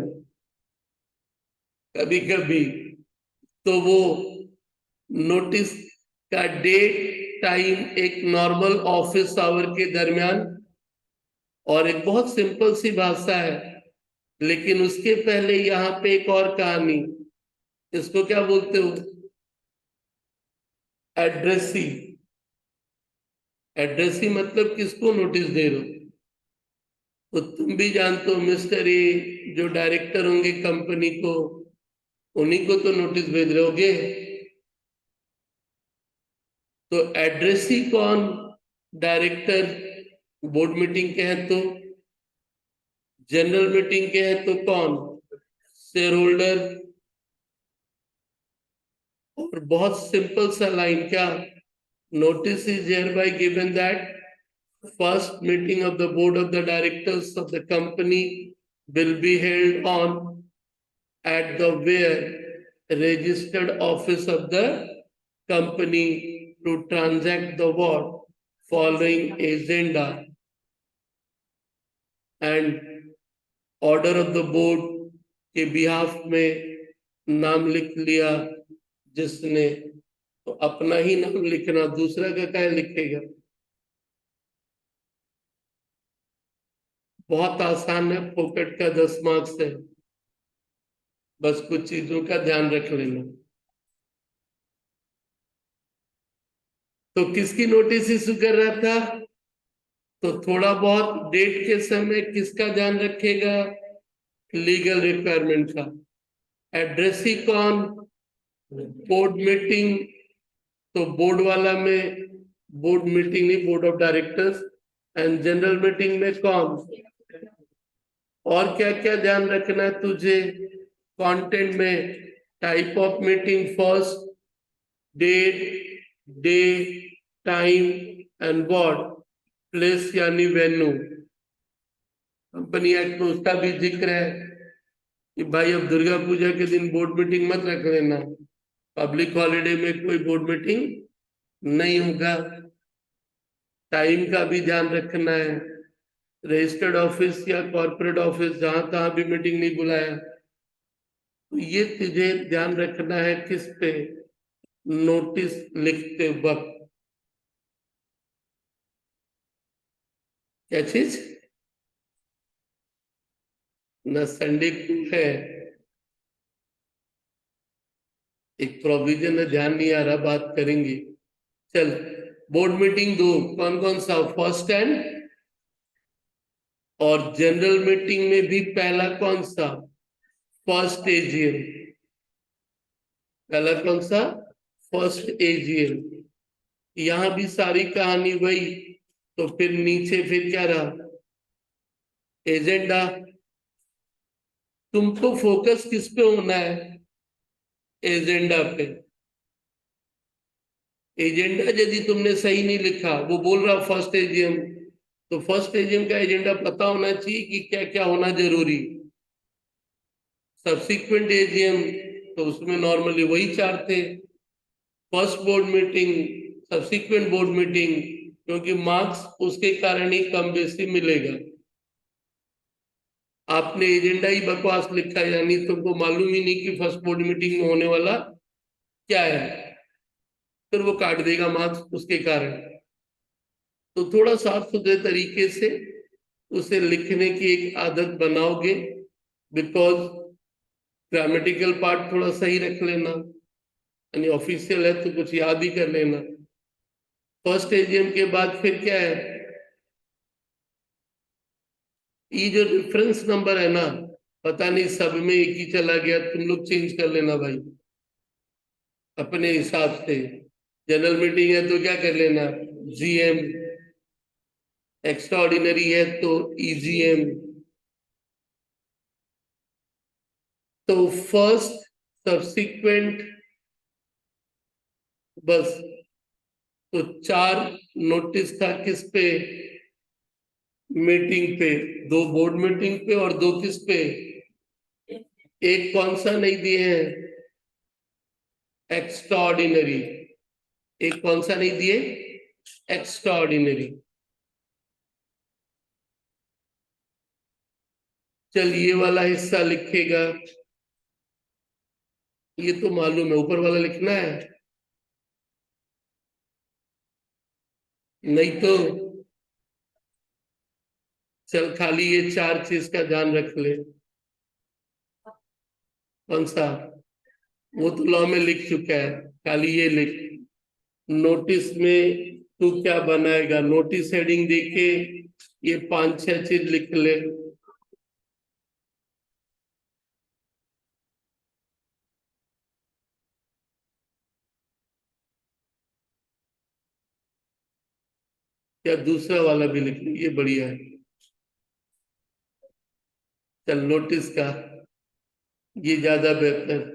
S1: कभी कभी तो वो नोटिस का डेट टाइम एक नॉर्मल ऑफिस आवर के दरमियान, और एक बहुत सिंपल सी भाषा है, लेकिन उसके पहले यहाँ पे एक और कहानी, इसको क्या बोलते हो, एड्रेसी। एड्रेसी मतलब किसको नोटिस दे रहे हो, तो तुम भी जानते हो मिस्टर ए जो डायरेक्टर होंगे कंपनी को, उन्हीं को तो नोटिस भेज रहे होगे। तो एड्रेसी कौन, डायरेक्टर, बोर्ड मीटिंग के हैं तो, जनरल मीटिंग के हैं तो कौन, शेयर होल्डर। और बहुत सिंपल सा लाइन क्या, notice is hereby given that first meeting of the board of the directors of the company will be held on at the where registered office of the company to transact the what following agenda and order of the board के behalf में नाम लिख लिया जिसने, तो अपना ही नाम लिखना, दूसरा का क्या लिखेगा। बहुत आसान है, पॉकेट का 10 मार्क्स है, बस कुछ चीजों का ध्यान रख लेना। तो किसकी नोटिस इशू कर रहा था, तो थोड़ा बहुत डेट के समय किसका ध्यान रखेगा, लीगल रिक्वायरमेंट का। एड्रेसी कौन, बोर्ड मीटिंग, तो बोर्ड वाला में बोर्ड मीटिंग नहीं, board of directors. And general meeting में कौन, और क्या क्या ध्यान रखना है तुझे कंटेंट में, type of meeting first, date, day, time and what, place यानी वेन्यू। कंपनी एक्ट में उसका भी जिक्र है कि भाई अब दुर्गा पूजा के दिन बोर्ड मीटिंग मत रख लेना, पब्लिक हॉलिडे में कोई बोर्ड मीटिंग नहीं होगा। टाइम का भी ध्यान रखना है, रजिस्टर्ड ऑफिस या कॉर्पोरेट ऑफिस जहां तहां भी मीटिंग नहीं बुलाया, तो ये तुझे ध्यान रखना है किस पे, नोटिस लिखते वक्त। क्या चीज, न संडे को है, एक प्रोविजन है, ध्यान नहीं आ रहा, बात करेंगे। चल, बोर्ड मीटिंग दो, कौन कौन सा, फर्स्ट एंड, और जनरल मीटिंग में भी पहला कौन सा, फर्स्ट एजीएम। पहला कौन सा, फर्स्ट एजीएम। यहां भी सारी कहानी वही, तो फिर नीचे फिर क्या रहा, एजेंडा। तुमको फोकस किस पे होना है, एजेंडा पे। एजेंडा यदि तुमने सही नहीं लिखा, वो बोल रहा फर्स्ट एजीएम, तो फर्स्ट एजीएम का एजेंडा पता होना चाहिए कि क्या क्या होना जरूरी। सब्सिक्वेंट एजीएम, तो उसमें नॉर्मली वही चार थे, first board meeting, subsequent board meeting, क्योंकि मार्क्स उसके कारण ही कम बेसी मिलेगा। आपने एजेंडा ही बकवास लिखा है, यानी तुमको मालूम ही नहीं कि फर्स्ट बोर्ड मीटिंग में होने वाला क्या है, फिर वो काट देगा मार्क्स उसके कारण। तो थोड़ा साफ सुथरे तरीके से उसे लिखने की एक आदत बनाओगे। बिकॉज ग्रामेटिकल पार्ट थोड़ा सही रख लेना, यानी ऑफिशियल है तो कुछ याद ही कर लेना। फर्स्ट एजीएम के बाद फिर क्या है, ये जो रेफरेंस नंबर है ना, पता नहीं सब में एक ही चला गया, तुम लोग चेंज कर लेना भाई अपने हिसाब से। जनरल मीटिंग है तो क्या कर लेना, जीएम। एक्स्ट्रा ऑर्डिनरी है तो ईजीएम। तो फर्स्ट सब्सिक्वेंट, बस। तो 4 नोटिस था किस पे, मीटिंग पे। 2 बोर्ड मीटिंग पे और 2 किस पे, एक कौन सा नहीं दिए हैं, एक्स्ट्रा ऑर्डिनरी। एक कौन सा नहीं दिए, एक्स्ट्रा ऑर्डिनरी। चल ये वाला हिस्सा लिखेगा, ये तो मालूम है, ऊपर वाला लिखना है नहीं तो। चल खाली ये 4 चीज का ध्यान रख ले। कौन सा, वो तो लॉ में लिख चुका है, खाली ये लिख। नोटिस में तू क्या बनाएगा, नोटिस हेडिंग देके ये 5-6 चीज लिख ले। या दूसरा वाला भी लिख ले, ये बढ़िया है। चल नोटिस का, ये ज्यादा बेहतर।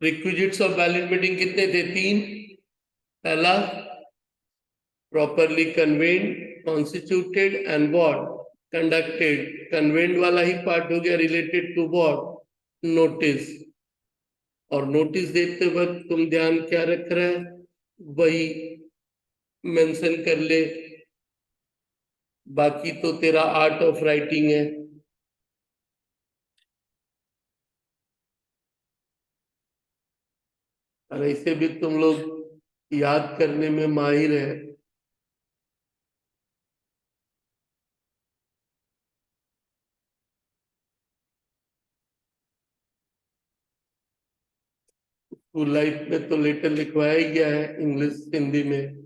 S1: रिक्विजिट्स ऑफ वैलिड मीटिंग कितने थे, 3। पहला, properly convened, constituted and what, conducted. Convened वाला ही पार्ट हो गया रिलेटेड टू व्हाट, नोटिस। और नोटिस देते वक्त तुम ध्यान क्या रख रहा है, वही मेंशन कर ले। बाकी तो तेरा आर्ट ऑफ राइटिंग है। और ऐसे भी तुम लोग याद करने में माहिर है। स्कूल लाइफ में तो लेटर लिखवाया ही गया है इंग्लिश हिंदी में।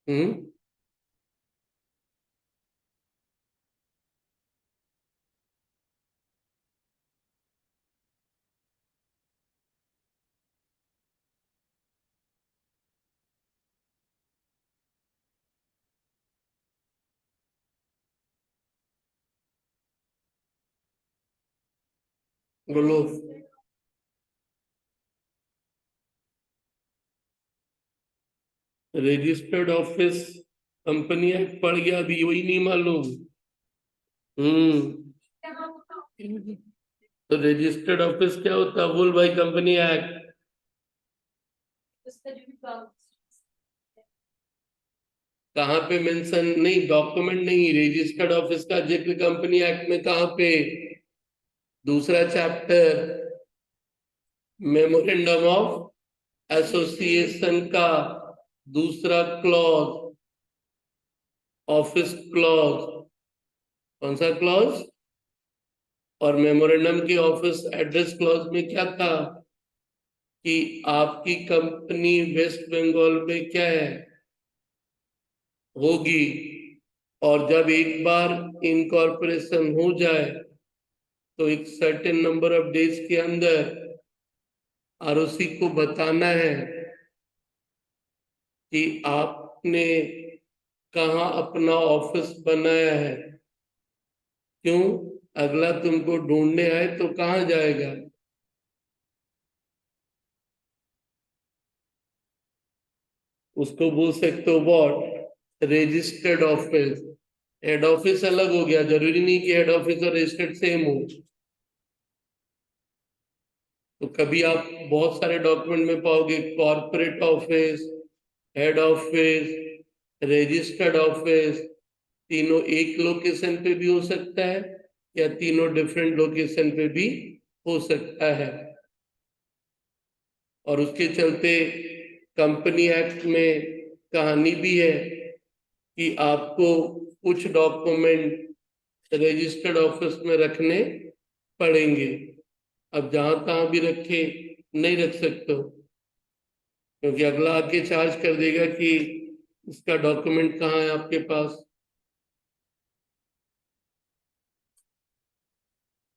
S1: हम्म। बोलो। रजिस्टर्ड ऑफिस कंपनी एक्ट पड़ गया, अभी वही नहीं मालूम। हम्म। तो रजिस्टर्ड ऑफिस क्या होता है, बोल भाई, कंपनी एक्ट। कहाँ पे मेंशन नहीं, डॉक्यूमेंट नहीं, रजिस्टर्ड ऑफिस का जिक्र कंपनी एक्ट में कहाँ पे, दूसरा चैप्टर, मेमोरेंडम ऑफ एसोसिएशन का दूसरा क्लॉज, ऑफिस क्लॉज। कौन सा क्लॉज, और मेमोरेंडम के ऑफिस एड्रेस क्लॉज में क्या था कि आपकी कंपनी वेस्ट बंगाल में क्या है, होगी, और जब एक बार इनकॉर्पोरेशन हो जाए तो एक सर्टेन नंबर ऑफ डेज के अंदर आरओसी को बताना है कि आपने कहाँ अपना ऑफिस बनाया है। क्यों? अगला तुमको ढूंढने आए तो कहाँ जाएगा? उसको बोल सकते हो what, registered office. Head office अलग हो गया, जरूरी नहीं कि हेड ऑफिस और रजिस्टर्ड सेम हो। तो कभी आप बहुत सारे डॉक्यूमेंट में पाओगे corporate office, head office, registered office, तीनों एक लोकेशन पे भी हो सकता है या तीनों डिफरेंट लोकेशन पे भी हो सकता है। और उसके चलते कंपनी एक्ट में कहानी भी है कि आपको कुछ डॉक्यूमेंट रजिस्टर्ड ऑफिस में रखने पड़ेंगे। अब जहां तहां भी रखे नहीं रख सकते हो, क्योंकि अगला आके चार्ज कर देगा कि इसका डॉक्यूमेंट कहाँ है आपके पास।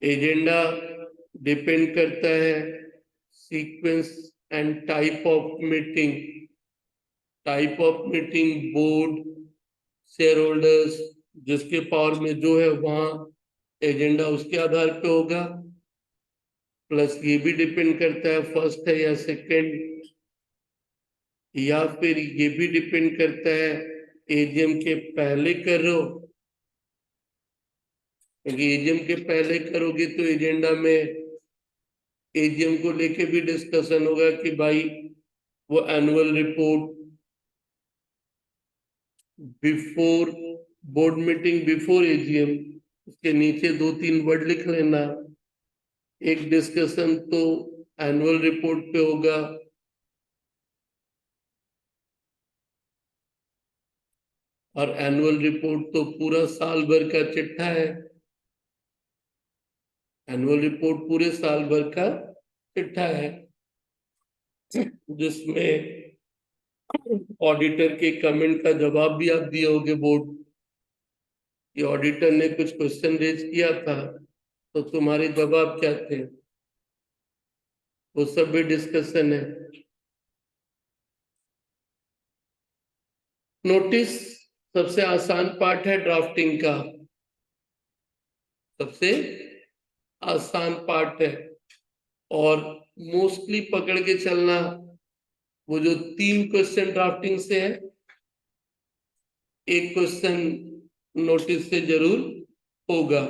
S1: एजेंडा डिपेंड करता है sequence and type of meeting, board, share holders, जिसके पावर में जो है वहां एजेंडा उसके आधार पे होगा। प्लस ये भी डिपेंड करता है फर्स्ट है या सेकंड, या फिर ये भी डिपेंड करता है एजीएम के पहले कर रहे हो, क्योंकि एजीएम के पहले करोगे तो एजेंडा में एजीएम को लेके भी डिस्कशन होगा कि भाई वो annual report before board meeting before AGM, उसके नीचे दो तीन वर्ड लिख लेना। एक डिस्कशन तो एनुअल रिपोर्ट पे होगा, और एनुअल रिपोर्ट तो पूरा साल भर का चिट्ठा है। एनुअल रिपोर्ट पूरे साल भर का चिट्ठा है, जिसमें ऑडिटर के कमेंट का जवाब भी आप दिए होगे बोर्ड, कि ऑडिटर ने कुछ क्वेश्चन रेज किया था तो तुम्हारे जवाब क्या थे, वो सब भी डिस्कशन है। नोटिस सबसे आसान पार्ट है ड्राफ्टिंग का, सबसे आसान पार्ट है। और मोस्टली पकड़ के चलना, वो जो 3 क्वेश्चन ड्राफ्टिंग से है, एक क्वेश्चन नोटिस से जरूर होगा।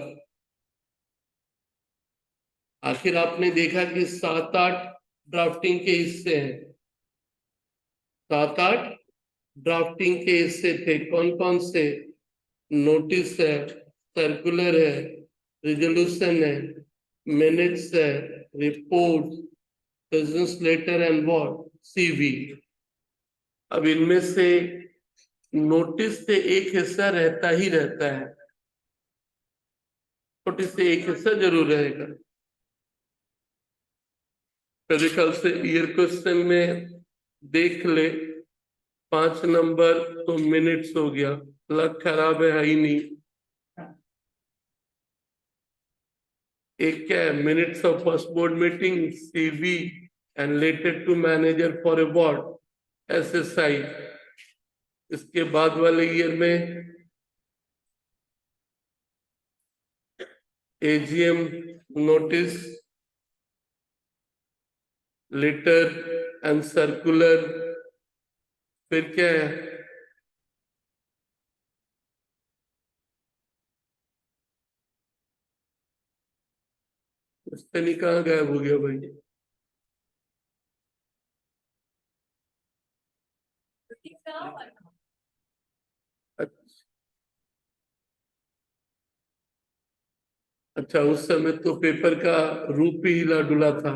S1: आखिर आपने देखा कि 7-8 ड्राफ्टिंग के हिस्से हैं, 7-8 ड्राफ्टिंग के हिस्से थे। कौन कौन से? नोटिस है, सर्कुलर है, रिजोल्यूशन है, मिनट्स है, report, business letter and what, CV. अब इनमें से नोटिस से एक हिस्सा रहता ही रहता है, नोटिस से एक हिस्सा जरूर रहेगा। फिजिकल से ईयर क्वेश्चन में देख ले, 5 नंबर तो मिनट्स हो गया, लग खराब है ही नहीं। एक क्या है, minutes of first board meeting, CV and letter to manager for award, SSI. इसके बाद वाले ईयर में AGM notice, letter and circular. फिर क्या है, नहीं कहाँ गायब हो गया भाई? अच्छा, उस समय तो पेपर का रूप ही हिला डुला था,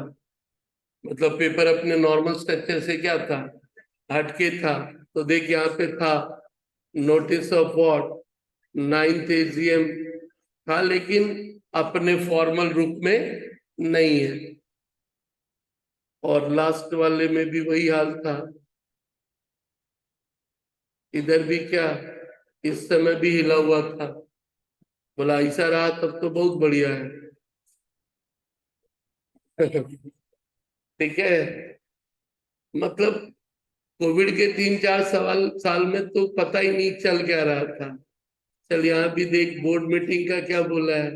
S1: मतलब पेपर अपने नॉर्मल स्ट्रक्चर से क्या था, हटके था। तो देख यहाँ पे था notice of what, 9th AGM था, लेकिन अपने फॉर्मल रूप में नहीं है। और लास्ट वाले में भी वही हाल था, इधर भी क्या इस समय भी हिला हुआ था। बोला ऐसा रहा तब तो बहुत बढ़िया है। ठीक है, मतलब कोविड के 3-4 साल में तो पता ही नहीं चल क्या रहा था। चल यहाँ भी देख, बोर्ड मीटिंग का क्या बोला है,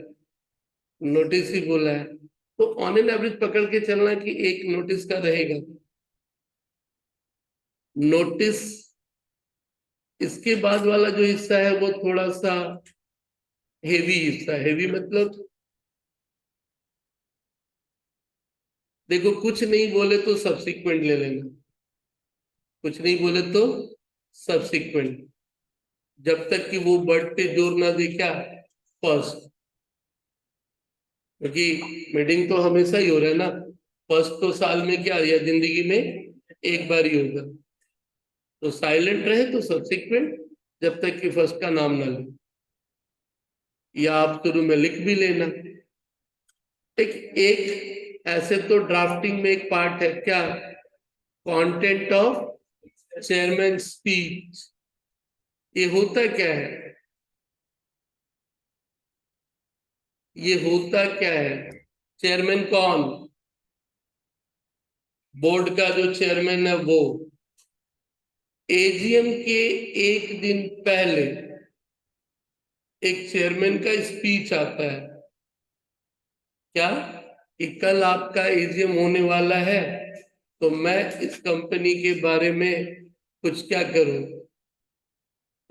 S1: नोटिस ही बोला है। तो ऑन एन एवरेज पकड़ के चलना कि एक नोटिस का रहेगा। नोटिस इसके बाद वाला जो हिस्सा है वो थोड़ा सा हेवी हिस्सा। हेवी मतलब देखो, कुछ नहीं बोले तो सब्सिक्वेंट ले लेना, कुछ नहीं बोले तो सब्सिक्वेंट, जब तक कि वो वर्ड पे जोर ना दे क्या फर्स्ट। क्योंकि मीटिंग तो हमेशा ही हो रहा है ना, फर्स्ट तो साल में क्या या जिंदगी में एक बार ही होगा। तो साइलेंट रहे तो सब्सिक्वेंट, जब तक कि फर्स्ट का नाम ना ले, या आप शुरू में लिख भी लेना। एक एक ऐसे तो ड्राफ्टिंग में एक पार्ट है क्या, कंटेंट ऑफ चेयरमैन स्पीच। ये होता क्या है, ये होता क्या है? चेयरमैन कौन? बोर्ड का जो चेयरमैन है वो। एजीएम के एक दिन पहले एक चेयरमैन का स्पीच आता है क्या, कि कल आपका एजीएम होने वाला है, तो मैं इस कंपनी के बारे में कुछ क्या करूं।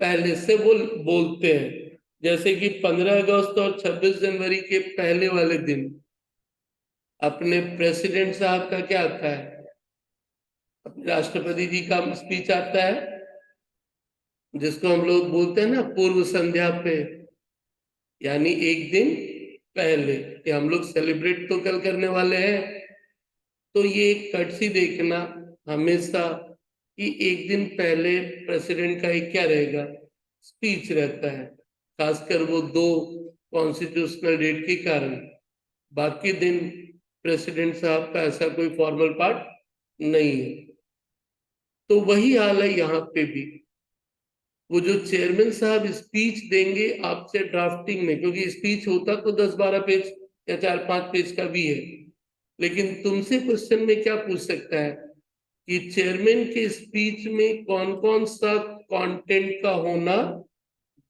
S1: पहले से वो बोलते हैं, जैसे कि 15 अगस्त और 26 जनवरी के पहले वाले दिन अपने प्रेसिडेंट साहब का क्या आता है, अपने राष्ट्रपति जी का स्पीच आता है, जिसको हम लोग बोलते हैं ना पूर्व संध्या पे, यानी एक दिन पहले, कि हम लोग सेलिब्रेट तो कल करने वाले हैं। तो ये एक कर्टसी देखना हमेशा कि एक दिन पहले प्रेसिडेंट का एक क्या रहेगा, स्पीच रहता है, खासकर वो दो कॉन्स्टिट्यूशनल डेट के कारण। बाकी दिन प्रेसिडेंट साहब का ऐसा कोई फॉर्मल पार्ट नहीं है। तो वही हाल है यहाँ पे भी। वो जो चेयरमैन साहब स्पीच देंगे आपसे ड्राफ्टिंग में, क्योंकि स्पीच होता तो 10-12 पेज या 4-5 पेज का भी है, लेकिन तुमसे क्वेश्चन में क्या पूछ सकता है कि चेयरमैन के स्पीच में कौन कौन सा कंटेंट का होना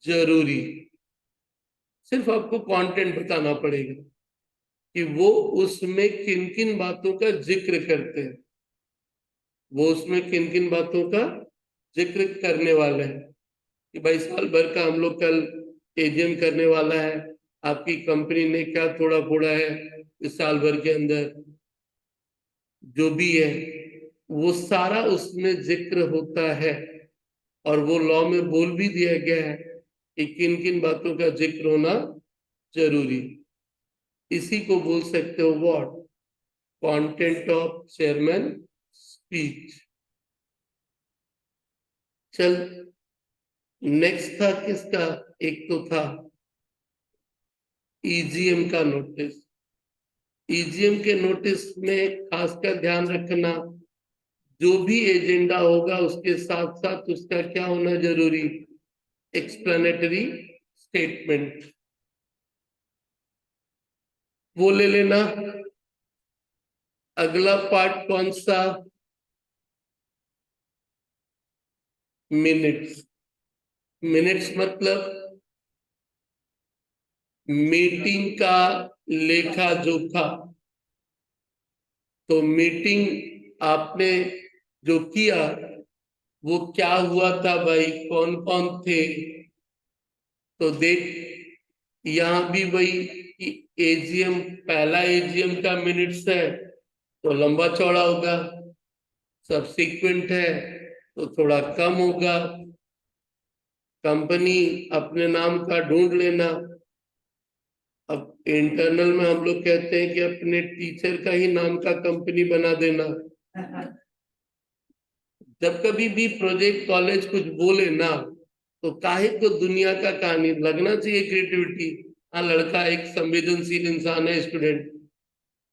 S1: जरूरी। सिर्फ आपको कंटेंट बताना पड़ेगा कि वो उसमें किन किन बातों का जिक्र करते हैं, वो उसमें किन किन बातों का जिक्र करने वाले हैं। कि भाई साल भर का हम लोग कल एजीएम करने वाला है, आपकी कंपनी ने क्या थोड़ा फोड़ा है इस साल भर के अंदर, जो भी है वो सारा उसमें जिक्र होता है। और वो लॉ में बोल भी दिया गया है कि किन किन बातों का जिक्र होना जरूरी। इसी को बोल सकते हो what, content of chairman speech. चल, नेक्स्ट था किसका, एक तो था ईजीएम का नोटिस। ईजीएम के नोटिस में खासकर ध्यान रखना, जो भी एजेंडा होगा उसके साथ साथ उसका क्या होना जरूरी, एक्सप्लेनेटरी स्टेटमेंट, वो ले लेना। अगला पार्ट कौन सा, मिनट्स। मिनट्स मतलब मीटिंग का लेखा जोखा। तो मीटिंग आपने जो किया वो क्या हुआ था भाई, कौन कौन थे। तो देख, यहाँ भी वही कि एजीएम, पहला एजीएम का मिनट्स है तो लंबा चौड़ा होगा, सब्सिक्वेंट है तो थोड़ा कम होगा। कंपनी अपने नाम का ढूंढ लेना। अब इंटरनल में हम लोग कहते हैं कि अपने टीचर का ही नाम का कंपनी बना देना। जब कभी भी प्रोजेक्ट कॉलेज कुछ बोले ना, तो काहे को दुनिया का कहानी लगना चाहिए क्रिएटिविटी, हाँ, लड़का एक संवेदनशील इंसान है, स्टूडेंट,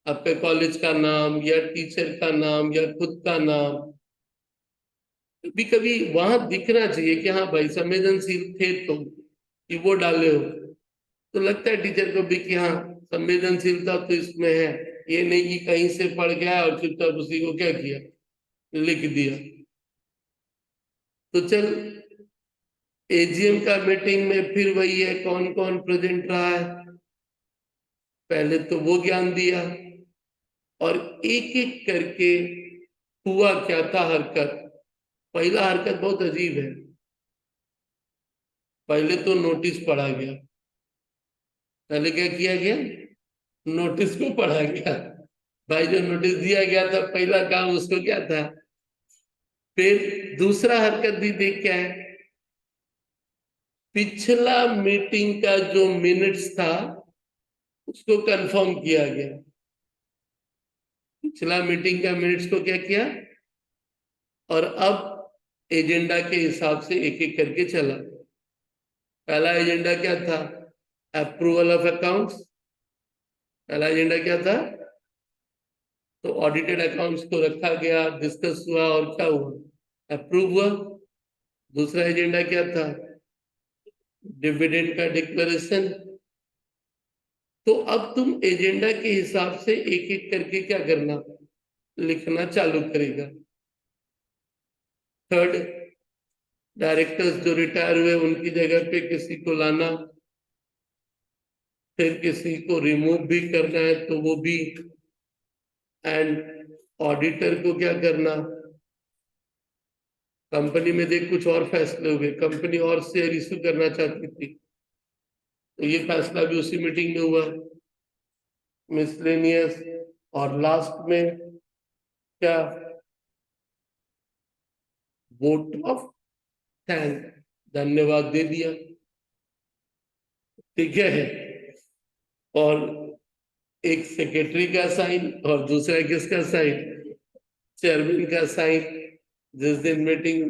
S1: आपके कॉलेज का नाम या टीचर का नाम या खुद का नाम कभी कभी वहां दिखना चाहिए कि हाँ भाई संवेदनशील थे तुम, कि वो डाले हो, तो लगता है टीचर को भी कि हाँ संवेदनशीलता तो इसमें है। ये नहीं कि कहीं से पढ़ गया और चुपचाप उसी को क्या किया, लिख दिया। तो चल, एजीएम का मीटिंग में फिर वही है, कौन कौन प्रेजेंट रहा है, पहले तो वो ज्ञान दिया, और एक एक करके हुआ क्या था हरकत। पहला हरकत बहुत अजीब है। पहले तो नोटिस पढ़ा गया। पहले क्या किया गया, नोटिस को पढ़ा गया। भाई जो नोटिस दिया गया था, पहला काम उसको क्या था। फिर दूसरा हरकत भी देख क्या है, पिछला मीटिंग का जो मिनट्स था उसको कंफर्म किया गया। पिछला मीटिंग का मिनट्स को क्या किया, और अब एजेंडा के हिसाब से एक एक करके चला। पहला एजेंडा क्या था, अप्रूवल ऑफ अकाउंट्स। पहला एजेंडा क्या था, तो ऑडिटेड अकाउंट्स को रखा गया, डिस्कस हुआ और क्या हुआ, अप्रूव हुआ। दूसरा एजेंडा क्या था, डिविडेंड का डिक्लेरेशन। तो अब तुम एजेंडा के हिसाब से एक एक करके क्या करना, लिखना चालू करेगा। थर्ड, डायरेक्टर्स जो रिटायर हुए उनकी जगह पे किसी को लाना, फिर किसी को रिमूव भी करना है तो वो भी। एंड ऑडिटर को क्या करना, कंपनी में देख कुछ और फैसले हुए, कंपनी और शेयर इश्यू करना चाहती थी, तो ये फैसला भी उसी मीटिंग में हुआ, मिसलेनियस। और लास्ट में क्या, वोट ऑफ थैंक, धन्यवाद दे दिया, ठीक है। और एक सेक्रेटरी का साइन और दूसरा किसका साइन, चेयरमैन का साइन। जिस दिन मीटिंग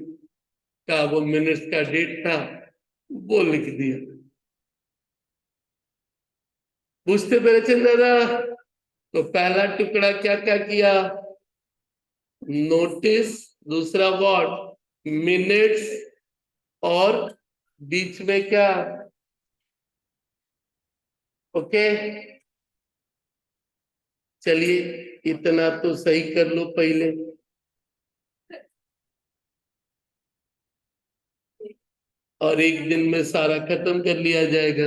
S1: का वो मिनट्स का डेट था वो लिख दिया। पूछते मेरे चंद दादा, तो पहला टुकड़ा क्या क्या किया, नोटिस, दूसरा वर्ड मिनट्स, और बीच में क्या, ओके। चलिए, इतना तो सही कर लो पहले, और एक दिन में सारा खत्म कर लिया जाएगा।